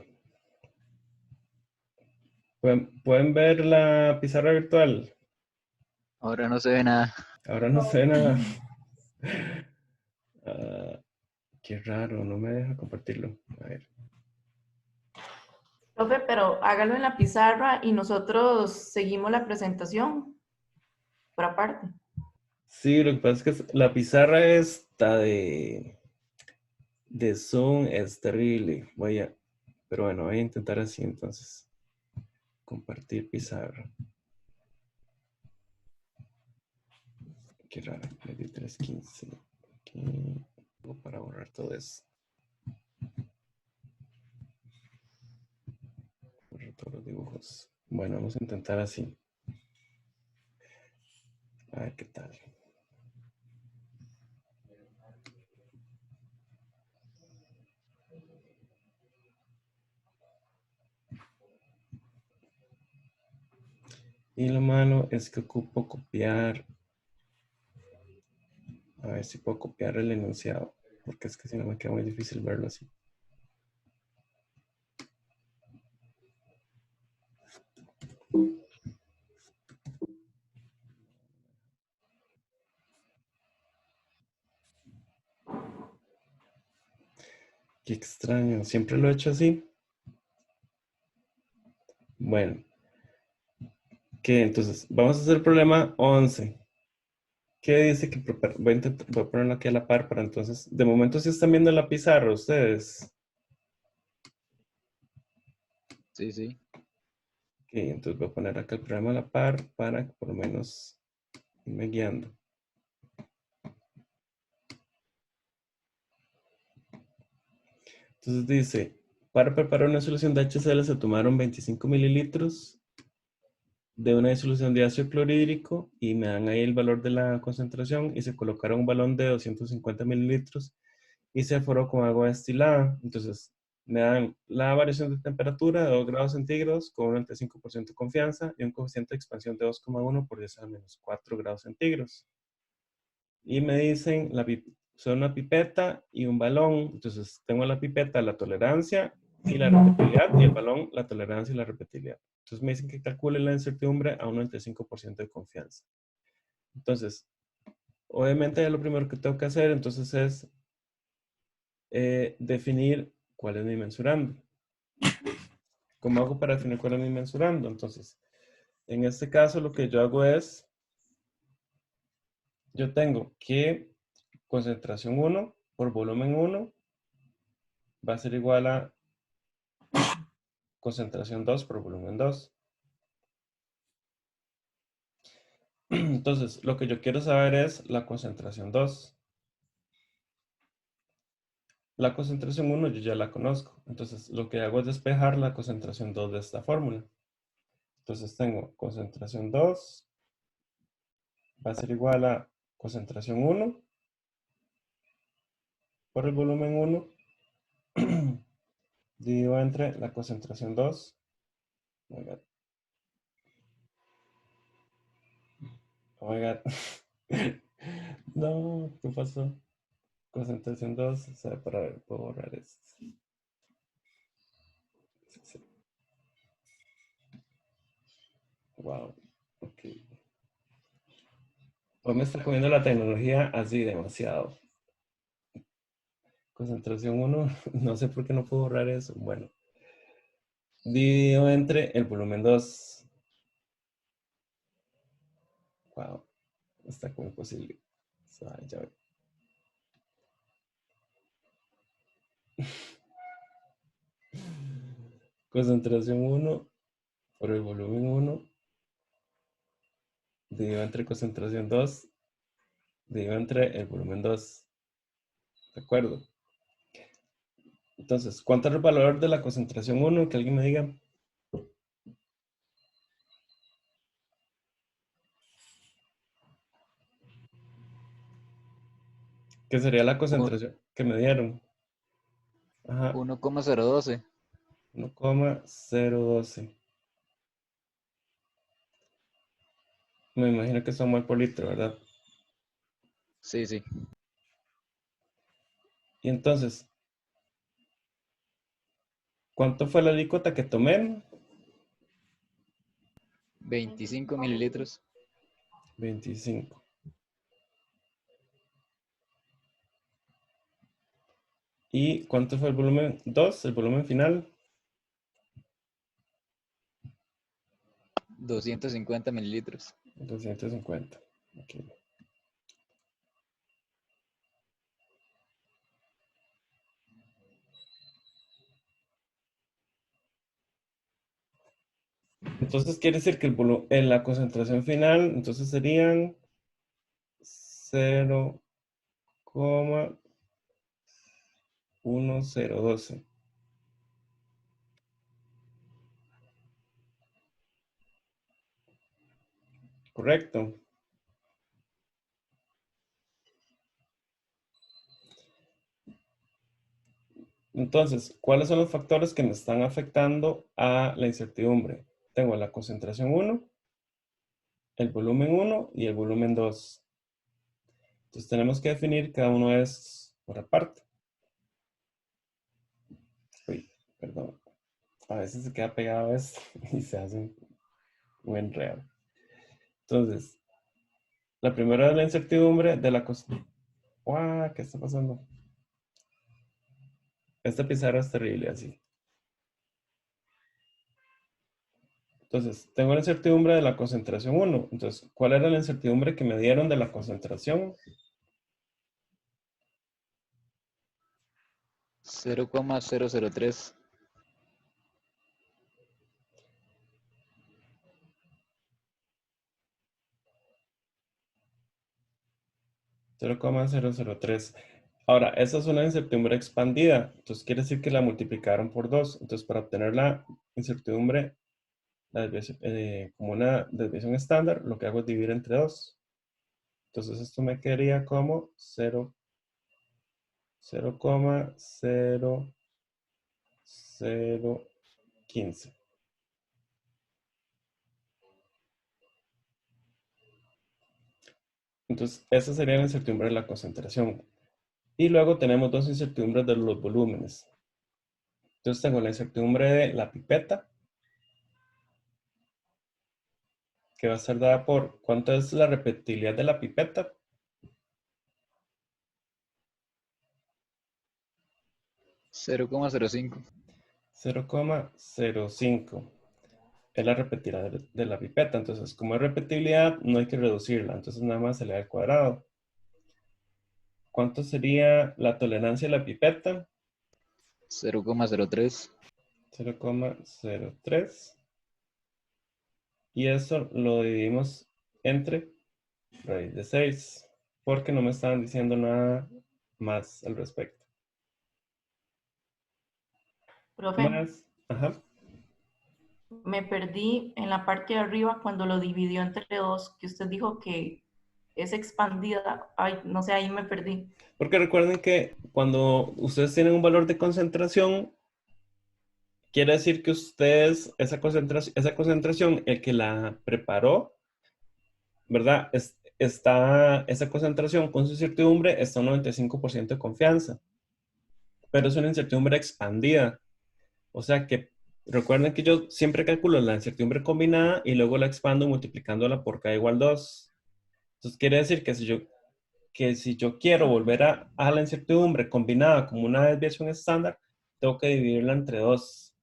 ¿Pueden ver la pizarra virtual? Ahora no se ve nada. Ahora no sé nada. Ah, qué raro, no me deja compartirlo. A ver. Profe, pero hágalo en la pizarra y nosotros seguimos la presentación por aparte. Sí, lo que pasa es que la pizarra esta de Zoom es terrible. Pero bueno, voy a intentar así entonces. Compartir pizarra. Qué raro, le di 315. Aquí. Para borrar todo eso. Borrar todos los dibujos. Bueno, vamos a intentar así. A ver qué tal. Y lo malo es que ocupo copiar. A ver si puedo copiar el enunciado. Porque es que si no me queda muy difícil verlo así. Qué extraño. Siempre lo he hecho así. Bueno. Que entonces, vamos a hacer el problema 11. ¿Qué dice que voy a ponerlo aquí a la par para entonces, de momento si están viendo la pizarra ustedes? Sí, sí. Ok, entonces voy a poner acá el problema a la par para que por lo menos irme guiando. Entonces dice, para preparar una solución de HCl se tomaron 25 mililitros de una disolución de ácido clorhídrico y me dan ahí el valor de la concentración y se colocaron un balón de 250 mililitros y se foró con agua destilada. Entonces me dan la variación de temperatura de 2 grados centígrados con un 95% de confianza y un coeficiente de expansión de 2,1 por 10 a la menos 4 grados centígrados. Y me dicen, son una pipeta y un balón. Entonces tengo la pipeta, la tolerancia y la repetibilidad, y el balón, la tolerancia y la repetibilidad. Entonces me dicen que calcule la incertidumbre a un 95% de confianza. Entonces, obviamente lo primero que tengo que hacer entonces es definir cuál es mi mensurando. ¿Cómo hago para definir cuál es mi mensurando? Entonces, en este caso lo que yo hago es, yo tengo que concentración 1 por volumen 1 va a ser igual a concentración 2 por volumen 2. Entonces, lo que yo quiero saber es la concentración 2. La concentración 1 yo ya la conozco. Entonces, lo que hago es despejar la concentración 2 de esta fórmula. Entonces, tengo concentración 2 va a ser igual a concentración 1 por el volumen 1 dividido entre la concentración 2. Oh my God. Oh my God. No, ¿qué pasó? Concentración 2, o sea, para ver, puedo borrar esto. Sí. Wow, ok. Hoy me está comiendo la tecnología así demasiado. Concentración 1, no sé por qué no puedo borrar eso. Bueno, dividido entre el volumen 2. Wow, está como imposible. Ya ve. Concentración 1 por el volumen 1 dividido entre concentración 2 dividido entre el volumen 2. ¿De acuerdo? Entonces, ¿cuánto es el valor de la concentración 1? Que alguien me diga. ¿Qué sería la concentración que me dieron? Ajá, 1,012. 1,012. Me imagino que son mol por litro, ¿verdad? Sí, sí. Y entonces, ¿cuánto fue la alícuota que tomé? 25 mililitros. 25. ¿Y cuánto fue el volumen 2? El volumen final. 250 mililitros. 250. Ok. Entonces quiere decir que en la concentración final, entonces serían 0,1012. Correcto. Entonces, ¿cuáles son los factores que me están afectando a la incertidumbre? Tengo la concentración 1, el volumen 1 y el volumen 2. Entonces tenemos que definir cada uno de estos por aparte. Uy, perdón. A veces se queda pegado esto y se hace un enredo. Entonces, la primera es la incertidumbre de la cosa. ¡Wow! ¿Qué está pasando? Esta pizarra es terrible así. Entonces, tengo la incertidumbre de la concentración 1. Entonces, ¿cuál era la incertidumbre que me dieron de la concentración? 0,003. 0,003. Ahora, esa es una incertidumbre expandida. Entonces, quiere decir que la multiplicaron por 2. Entonces, para obtener la incertidumbre como una desviación estándar, lo que hago es dividir entre 2. Entonces, esto me quedaría como 0,0015. Entonces, esa sería la incertidumbre de la concentración. Y luego tenemos dos incertidumbres de los volúmenes. Entonces, tengo la incertidumbre de la pipeta, que va a ser dada por cuánto es la repetibilidad de la pipeta. 0,05. 0,05 es la repetibilidad de la pipeta. Entonces, como es repetibilidad, no hay que reducirla. Entonces, nada más se le da al cuadrado. ¿Cuánto sería la tolerancia de la pipeta? 0,03. 0,03. Y eso lo dividimos entre raíz de 6, porque no me estaban diciendo nada más al respecto. Profe, Más, ajá. me perdí en la parte de arriba cuando lo dividió entre 2, que usted dijo que es expandida. Ay, no sé, ahí me perdí. Porque recuerden que cuando ustedes tienen un valor de concentración, quiere decir que ustedes, esa concentración, el que la preparó, ¿verdad? Esa concentración con su incertidumbre está a un 95% de confianza, pero es una incertidumbre expandida. O sea que recuerden que yo siempre calculo la incertidumbre combinada y luego la expando multiplicándola por k igual 2. Entonces quiere decir que si yo quiero volver a la incertidumbre combinada como una desviación estándar, tengo que dividirla entre 2.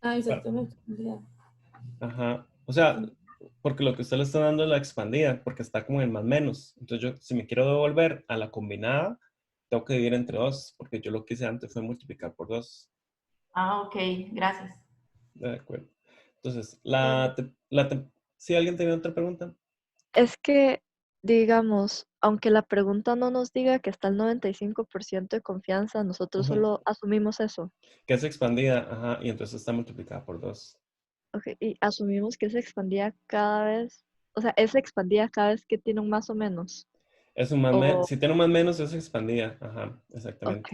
Ah, exactamente. Ya. Ajá. O sea, porque lo que usted le está dando es la expandida, porque está como en más menos. Entonces yo, si me quiero devolver a la combinada, tengo que dividir entre 2, porque yo lo que hice antes fue multiplicar por 2. Ah, ok, gracias. De acuerdo. Entonces, ¿sí alguien tenía otra pregunta? Es que, digamos, aunque la pregunta no nos diga que está el 95% de confianza, nosotros Ujú. solo asumimos eso. Que es expandida, ajá, y entonces está multiplicada por 2. Ok, y asumimos que es expandida cada vez, o sea, es expandida cada vez que tiene un más o menos. Es un más O, si tiene un más menos, es expandida, ajá, exactamente. ok,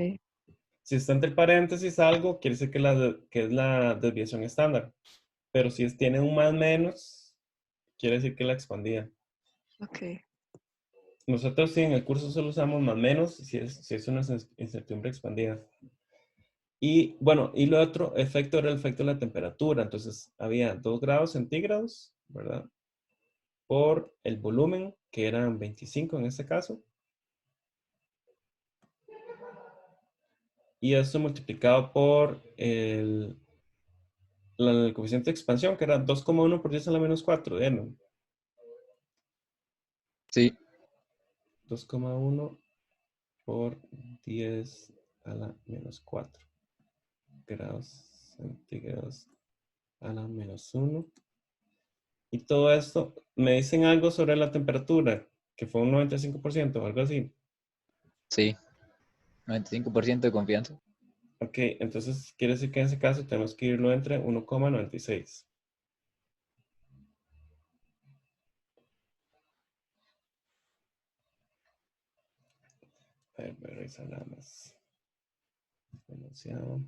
Si está entre paréntesis algo, quiere decir que es la desviación estándar. Pero si tiene un más menos, quiere decir que es la expandida. ok. Nosotros sí en el curso solo usamos más menos si es una incertidumbre expandida. Y bueno, y lo otro efecto era el efecto de la temperatura. Entonces había 2 grados centígrados, ¿verdad? Por el volumen, que eran 25 en este caso. Y esto multiplicado por el coeficiente de expansión, que era 2,1 por 10 a la menos 4. ¿No? Sí. 2,1 por 10 a la menos 4 grados centígrados a la menos 1. Y todo esto, me dicen algo sobre la temperatura, que fue un 95% o algo así. Sí. 95% de confianza. Ok, entonces quiere decir que en ese caso tenemos que irlo entre 1,96. A ver, voy a revisar nada más. Demasiado.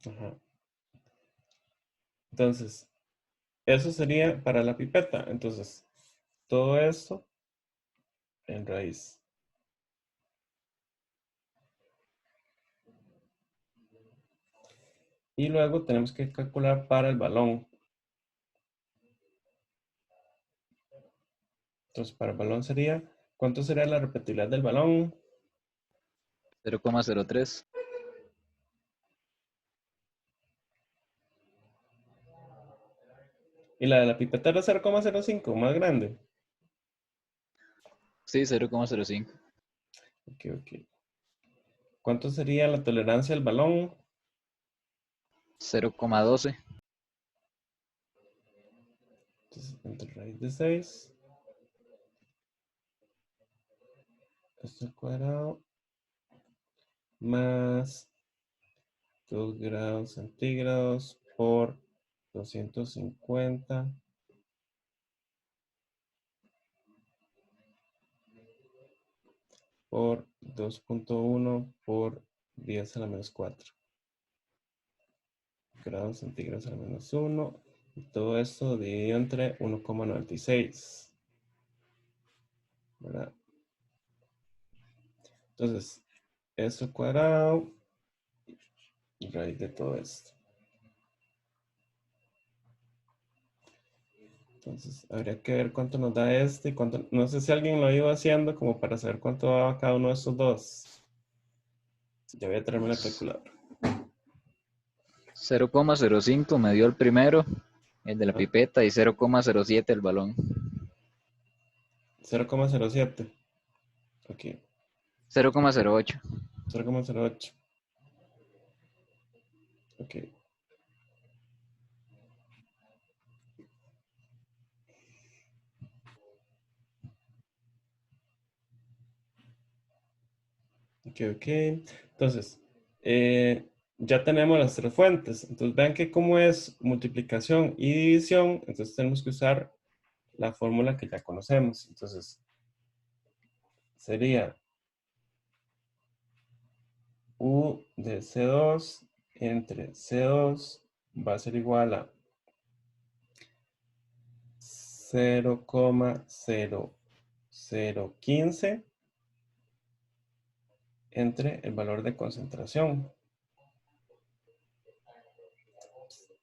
Ajá. Entonces, eso sería para la pipeta. Entonces, todo esto en raíz. Y luego tenemos que calcular para el balón. Entonces, para el balón sería, ¿cuánto sería la repetibilidad del balón? 0,03. ¿Y la de la pipeta era 0,05, más grande? Sí, 0,05. Ok, ok. ¿Cuánto sería la tolerancia del balón? 0,12. Entonces, entre raíz de 6, esto al cuadrado, más 2 grados centígrados por 250 por 2.1 por 10 a la menos 4 grados centígrados a la menos 1. Y todo esto dividido entre 1,96. ¿Verdad? Entonces, eso al cuadrado y raíz de todo esto. Entonces, habría que ver cuánto nos da este y cuánto. No sé si alguien lo iba haciendo como para saber cuánto daba cada uno de estos dos. Ya voy a traerme la calculadora. 0,05 me dio el primero, el de la Ah, pipeta, y 0,07 el balón. 0,07. Ok. 0,08. 0,08. Ok. Ok, ok. Entonces, ya tenemos las tres fuentes. Entonces, vean que como es multiplicación y división, entonces tenemos que usar la fórmula que ya conocemos. Entonces, sería U de C2 entre C2 va a ser igual a 0,0015 entre el valor de concentración,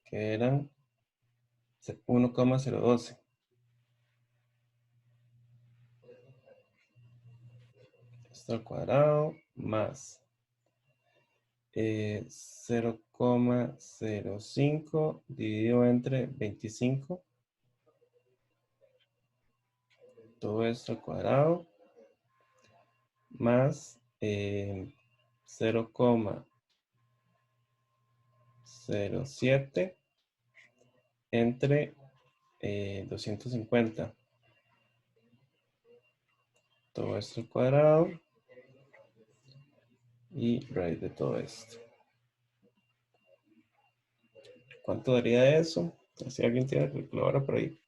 que eran 1,012. Esto al cuadrado más 0,05 dividido entre 25. Todo esto al cuadrado más 0,07 entre 250. Todo esto al cuadrado y raíz de todo esto. ¿Cuánto daría eso? Si alguien tiene la calculadora por ahí.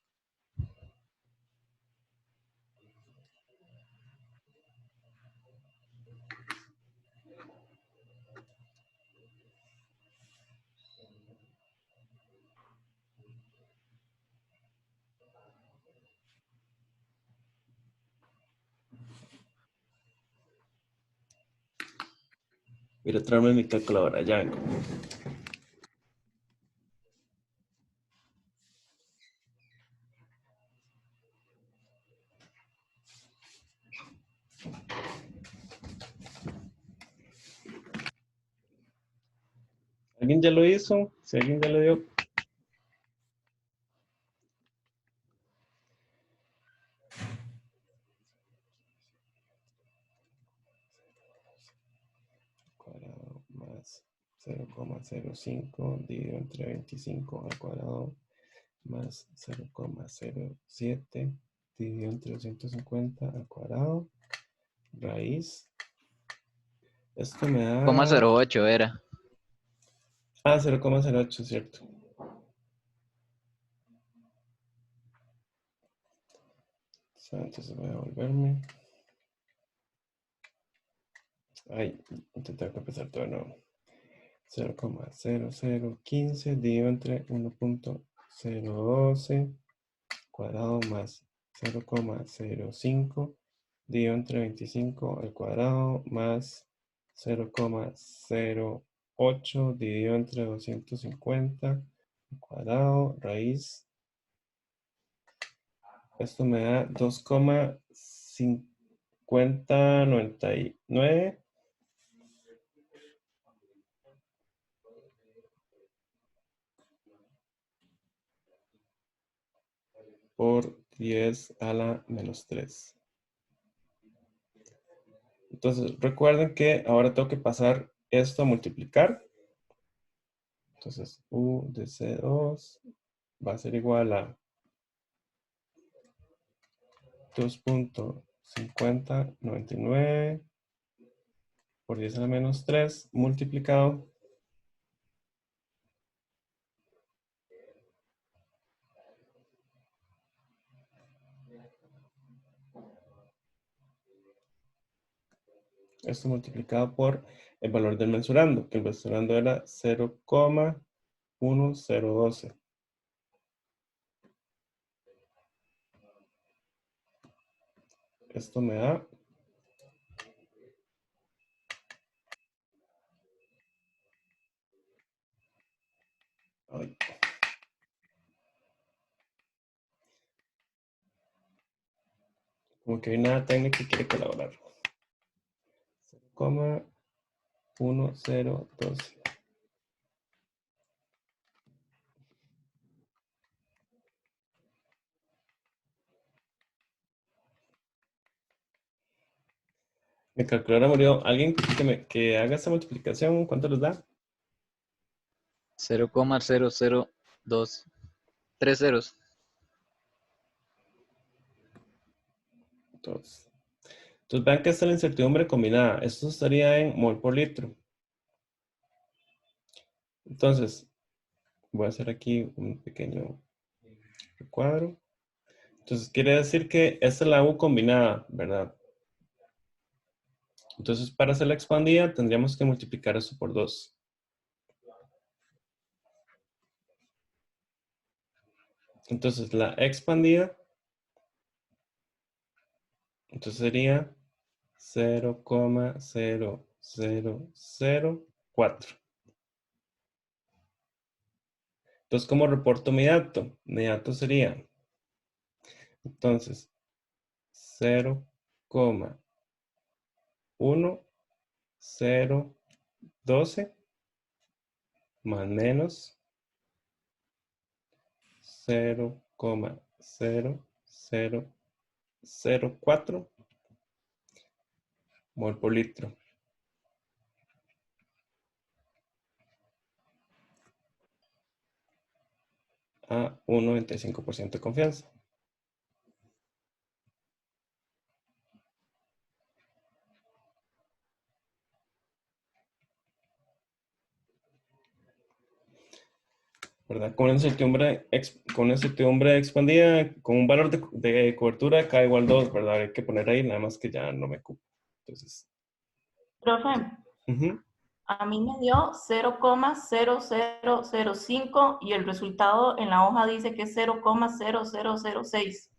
Voy a traerme mi calculadora, ya vengo. ¿Alguien ya lo hizo? Si alguien ya lo dio. Cuadrado más 0,05 dividido entre 25 al cuadrado más 0,07 dividido entre 250 al cuadrado raíz. Esto me da... 0,08 era. 0,08, cierto. Entonces voy a volverme. Ay, intentar que empezar todo de nuevo. 0,0015 dividido entre 1,012 cuadrado más 0,05 dividido entre 25 al cuadrado más 0,08 dividido entre 250 al cuadrado raíz. Esto me da 2,5099. por 10 a la menos 3. Entonces, recuerden que ahora tengo que pasar esto a multiplicar. Entonces, U de C2 va a ser igual a 2.5099 por 10 a la menos 3 multiplicado esto multiplicado por el valor del mensurando, que el mensurando era 0,1012. Esto me da ay, como que hay nada técnico que quiere colaborar. 0,1012. Mi calculadora murió. ¿Alguien que haga esta multiplicación? ¿Cuánto les da? 0,002. 3 ceros. Entonces vean que esta es la incertidumbre combinada. Esto estaría en mol por litro. Entonces, voy a hacer aquí un pequeño recuadro. Entonces, quiere decir que esta es la U combinada, ¿verdad? Entonces, para hacer la expandida, tendríamos que multiplicar eso por 2. Entonces, la expandida, entonces sería 0,0004. Entonces, ¿cómo reporto mi dato? Mi dato sería, entonces, 0,1012 más menos 0,0004 mol por litro. A un 95% de confianza. ¿Verdad? Con una incertidumbre expandida, con un valor de cobertura K igual 2, ¿verdad? Hay que poner ahí, nada más que ya no me cupo. Entonces, Profe, a mí me dio 0,0005 y el resultado en la hoja dice que es 0,0006.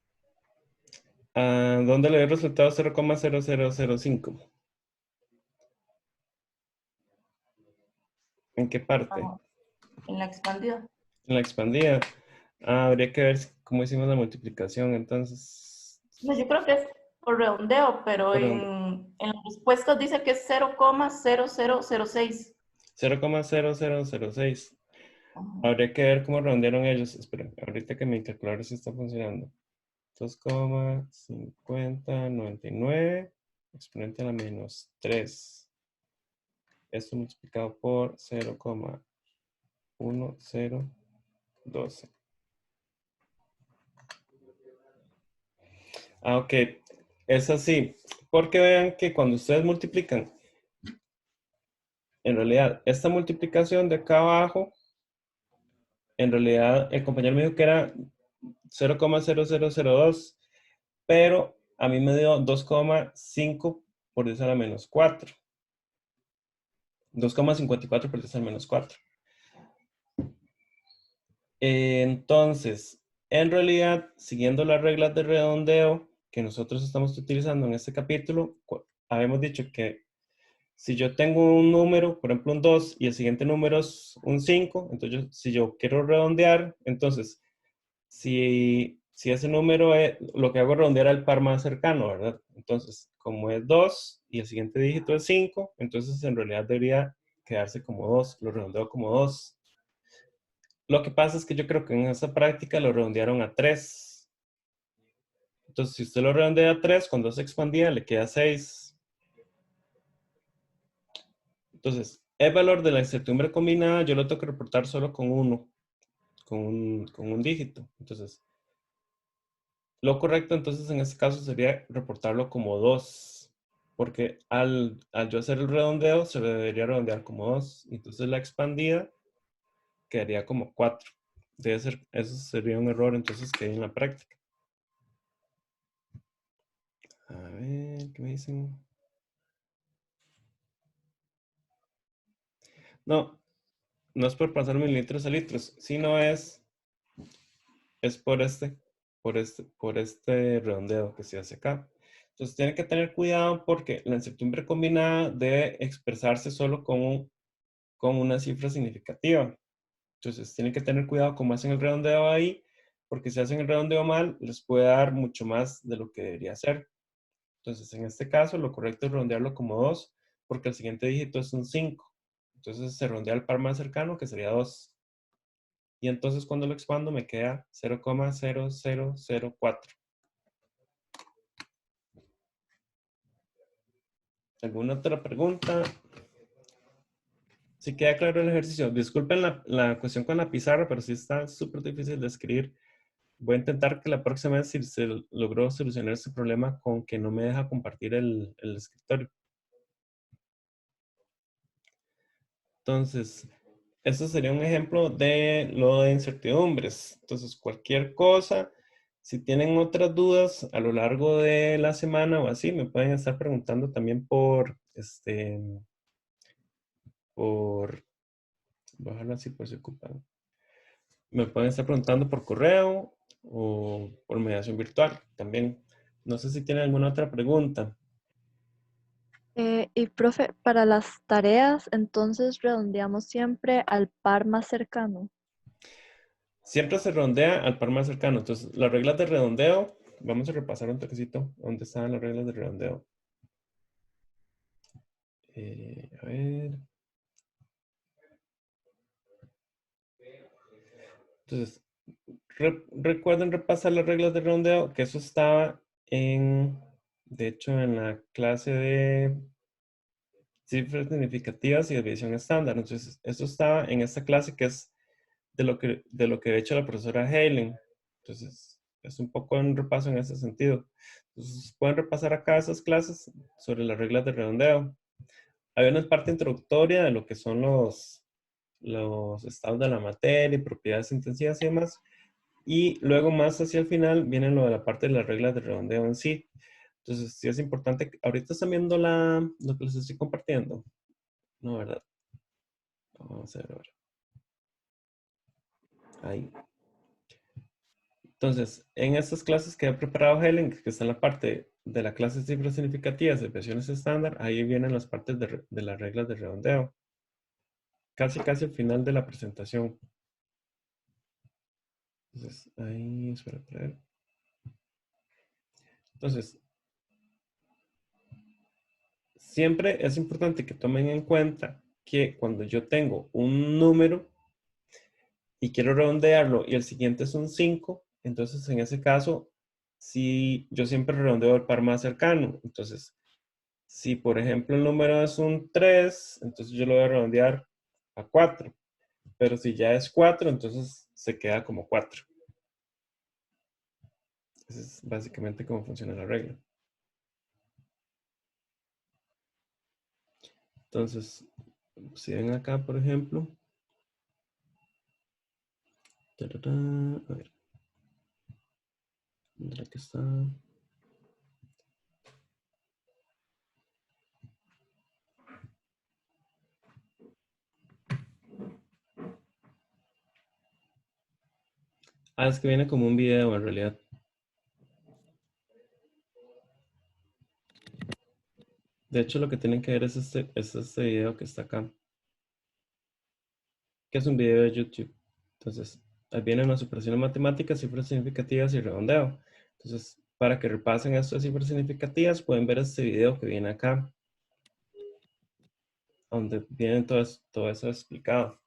¿Dónde le dio el resultado 0,0005? ¿En qué parte? En la expandida. En la expandida. Habría que ver cómo hicimos la multiplicación, entonces. No, yo creo que es por redondeo, pero Por en las respuestas dice que es 0,0006. 0,0006. Habría que ver cómo redondearon ellos. Esperen, ahorita que mi calculadora sí está funcionando. 2,5099 exponente a la menos 3. Esto multiplicado por 0,1012. Ok, es así. Porque vean que cuando ustedes multiplican, en realidad, esta multiplicación de acá abajo, en realidad el compañero me dijo que era 0,0002, pero a mí me dio 2,5 por 10 a la menos 4. 2,54 por 10 a la menos 4. Entonces, en realidad, siguiendo las reglas de redondeo que nosotros estamos utilizando en este capítulo, habíamos dicho que si yo tengo un número, por ejemplo un 2, y el siguiente número es un 5, entonces si yo quiero redondear, entonces si ese número es, lo que hago es redondear al par más cercano, ¿verdad? Entonces, como es 2 y el siguiente dígito es 5, entonces en realidad debería quedarse como 2, lo redondeo como 2. Lo que pasa es que yo creo que en esa práctica lo redondearon a 3. Entonces, si usted lo redondea a 3, con 2 expandida le queda 6. Entonces, el valor de la incertidumbre combinada yo lo tengo que reportar solo con 1, con un dígito. Entonces, lo correcto entonces en este caso sería reportarlo como 2, porque al yo hacer el redondeo se debería redondear como 2. Entonces la expandida quedaría como 4. Debe ser, eso sería un error entonces que hay en la práctica. A ver, ¿qué me dicen? No, no es por pasar mililitros a litros, sino es por este redondeo que se hace acá. Entonces tiene que tener cuidado porque la incertidumbre combinada debe expresarse solo con una cifra significativa. Entonces tienen que tener cuidado cómo hacen el redondeo ahí, porque si hacen el redondeo mal, les puede dar mucho más de lo que debería ser. Entonces en este caso lo correcto es redondearlo como 2, porque el siguiente dígito es un 5. Entonces se redondea al par más cercano, que sería 2. Y entonces cuando lo expando me queda 0,0004. ¿Alguna otra pregunta? Si queda claro el ejercicio. Disculpen la cuestión con la pizarra, pero sí está súper difícil de escribir. Voy a intentar que la próxima vez, si se logró solucionar este problema con que no me deja compartir el escritorio. Entonces, eso sería un ejemplo de lo de incertidumbres. Entonces, cualquier cosa, si tienen otras dudas a lo largo de la semana o así, me pueden estar preguntando también bajarlo así por si ocupan. Me pueden estar preguntando por correo o por mediación virtual también. No sé si tienen alguna otra pregunta. Y profe, para las tareas, entonces redondeamos siempre al par más cercano. Siempre se redondea al par más cercano. Entonces, las reglas de redondeo, vamos a repasar un toquecito dónde están las reglas de redondeo. A ver. Entonces, recuerden repasar las reglas de redondeo, que eso estaba de hecho, en la clase de cifras significativas y desviación estándar. Entonces, eso estaba en esta clase que es de lo que ha hecho la profesora Helen. Entonces, es un poco un repaso en ese sentido. Entonces, pueden repasar acá esas clases sobre las reglas de redondeo. Hay una parte introductoria de lo que son los estados de la materia, propiedades intensivas y demás. Y luego más hacia el final viene lo de la parte de las reglas de redondeo en sí. Entonces, sí es importante. Ahorita están viendo lo que les estoy compartiendo. No, ¿verdad? Vamos a ver ahora. Ahí. Entonces, en estas clases que he preparado Helen, que está en la parte de la clase de cifras significativas, desviaciones estándar, ahí vienen las partes de las reglas de redondeo. Casi al final de la presentación. Entonces, ahí, espera, a ver. Entonces, siempre es importante que tomen en cuenta que cuando yo tengo un número y quiero redondearlo y el siguiente es un 5, entonces en ese caso, si yo siempre redondeo el par más cercano. Entonces, si por ejemplo el número es un 3, entonces yo lo voy a redondear a 4. Pero si ya es 4, entonces se queda como 4. Esa es básicamente cómo funciona la regla. Entonces, si ven acá, por ejemplo. A ver. ¿Dónde que está? Es que viene como un video en realidad. De hecho, lo que tienen que ver es este video que está acá. Que es un video de YouTube. Entonces, ahí vienen las operaciones matemáticas, cifras significativas y redondeo. Entonces, para que repasen estas cifras significativas, pueden ver este video que viene acá. Donde viene todo eso explicado.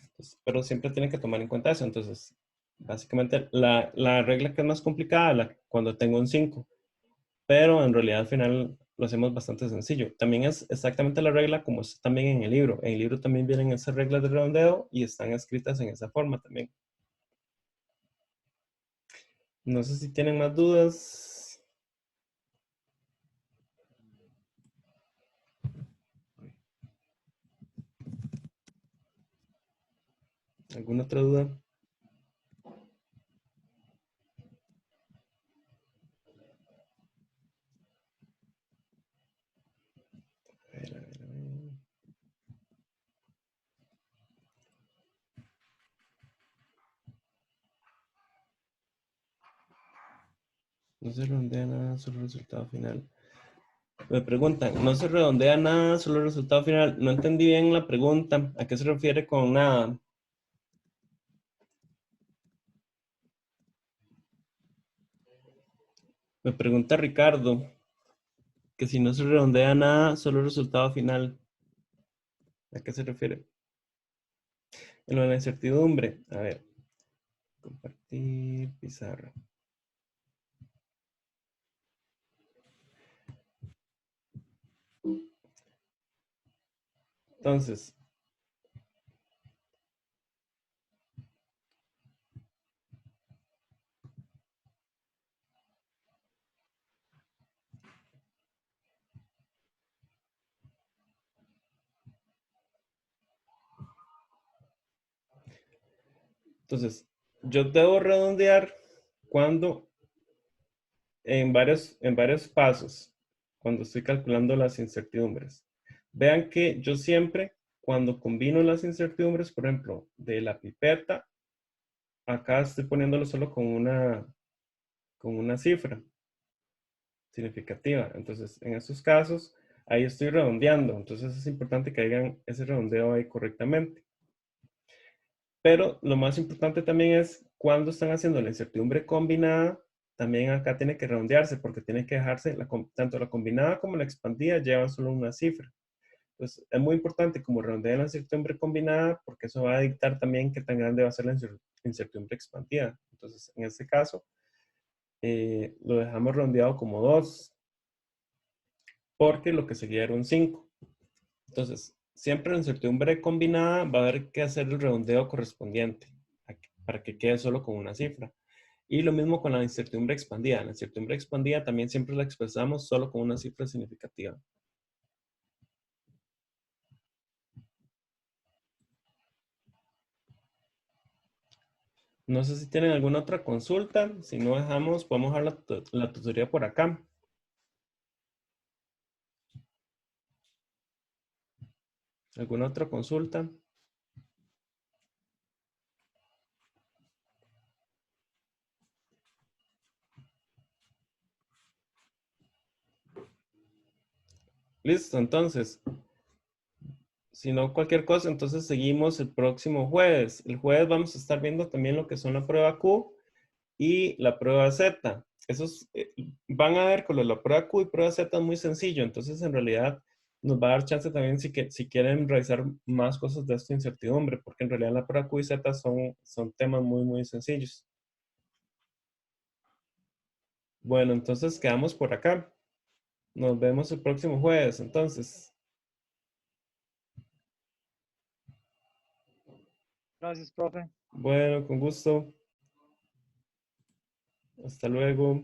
Entonces, pero siempre tienen que tomar en cuenta eso. Entonces, Básicamente, la regla que es más complicada, cuando tengo un 5, pero en realidad al final lo hacemos bastante sencillo. También es exactamente la regla como está también en el libro. En el libro también vienen esas reglas de redondeo y están escritas en esa forma también. No sé si tienen más dudas. ¿Alguna otra duda? A ver, a ver, a ver. No se redondea nada, solo el resultado final. Me preguntan, no se redondea nada, solo el resultado final. No entendí bien la pregunta. ¿A qué se refiere con nada? Me pregunta Ricardo que si no se redondea nada, solo el resultado final. ¿A qué se refiere? En lo de la incertidumbre. A ver. Compartir pizarra. Entonces, yo debo redondear cuando en varios pasos, cuando estoy calculando las incertidumbres. Vean que yo siempre, cuando combino las incertidumbres, por ejemplo, de la pipeta, acá estoy poniéndolo solo con una cifra significativa. Entonces, en estos casos, ahí estoy redondeando. Entonces, es importante que hagan ese redondeo ahí correctamente. Pero lo más importante también es cuando están haciendo la incertidumbre combinada, también acá tiene que redondearse porque tiene que dejarse, tanto la combinada como la expandida llevan solo una cifra. Entonces, es muy importante como redondear la incertidumbre combinada porque eso va a dictar también qué tan grande va a ser la incertidumbre expandida. Entonces, en este caso, lo dejamos redondeado como 2 porque lo que seguía era un 5. Entonces, siempre la incertidumbre combinada va a haber que hacer el redondeo correspondiente para que quede solo con una cifra. Y lo mismo con la incertidumbre expandida. La incertidumbre expandida también siempre la expresamos solo con una cifra significativa. No sé si tienen alguna otra consulta. Si no dejamos, podemos dejar la tutoría por acá. ¿Alguna otra consulta? Listo, entonces. Si no, cualquier cosa, entonces seguimos el próximo jueves. El jueves vamos a estar viendo también lo que son la prueba Q y la prueba Z. Esos van a ver con la prueba Q y prueba Z es muy sencillo. Entonces, en realidad, nos va a dar chance también si quieren realizar más cosas de esta incertidumbre, porque en realidad la prueba Q y Z son temas muy, muy sencillos. Bueno, entonces quedamos por acá. Nos vemos el próximo jueves, entonces. Gracias, profe. Bueno, con gusto. Hasta luego.